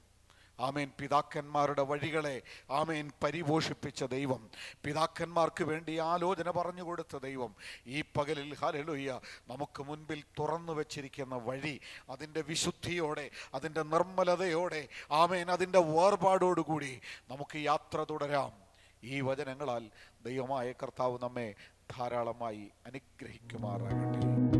B: ആമേൻ, പിതാക്കന്മാരുടെ വഴികളെ, ആമേൻ, പരിപോഷിപ്പിച്ച ദൈവം, പിതാക്കന്മാർക്ക് വേണ്ടി ആലോചന പറഞ്ഞു കൊടുത്ത ദൈവം, ഈ പകലിൽ, ഹല്ലേലൂയ, നമുക്ക് മുൻപിൽ തുറന്നു വെച്ചിരിക്കുന്ന വഴി, അതിൻ്റെ വിശുദ്ധിയോടെ, അതിൻ്റെ നിർമ്മലതയോടെ, ആമേൻ, അതിൻ്റെ വേർപാടോടുകൂടി നമുക്ക് യാത്ര തുടരാം. ഈ വചനങ്ങളാൽ ദൈവമായ കർത്താവ് നമ്മെ ധാരാളമായി അനുഗ്രഹിക്കുമാറാകട്ടെ.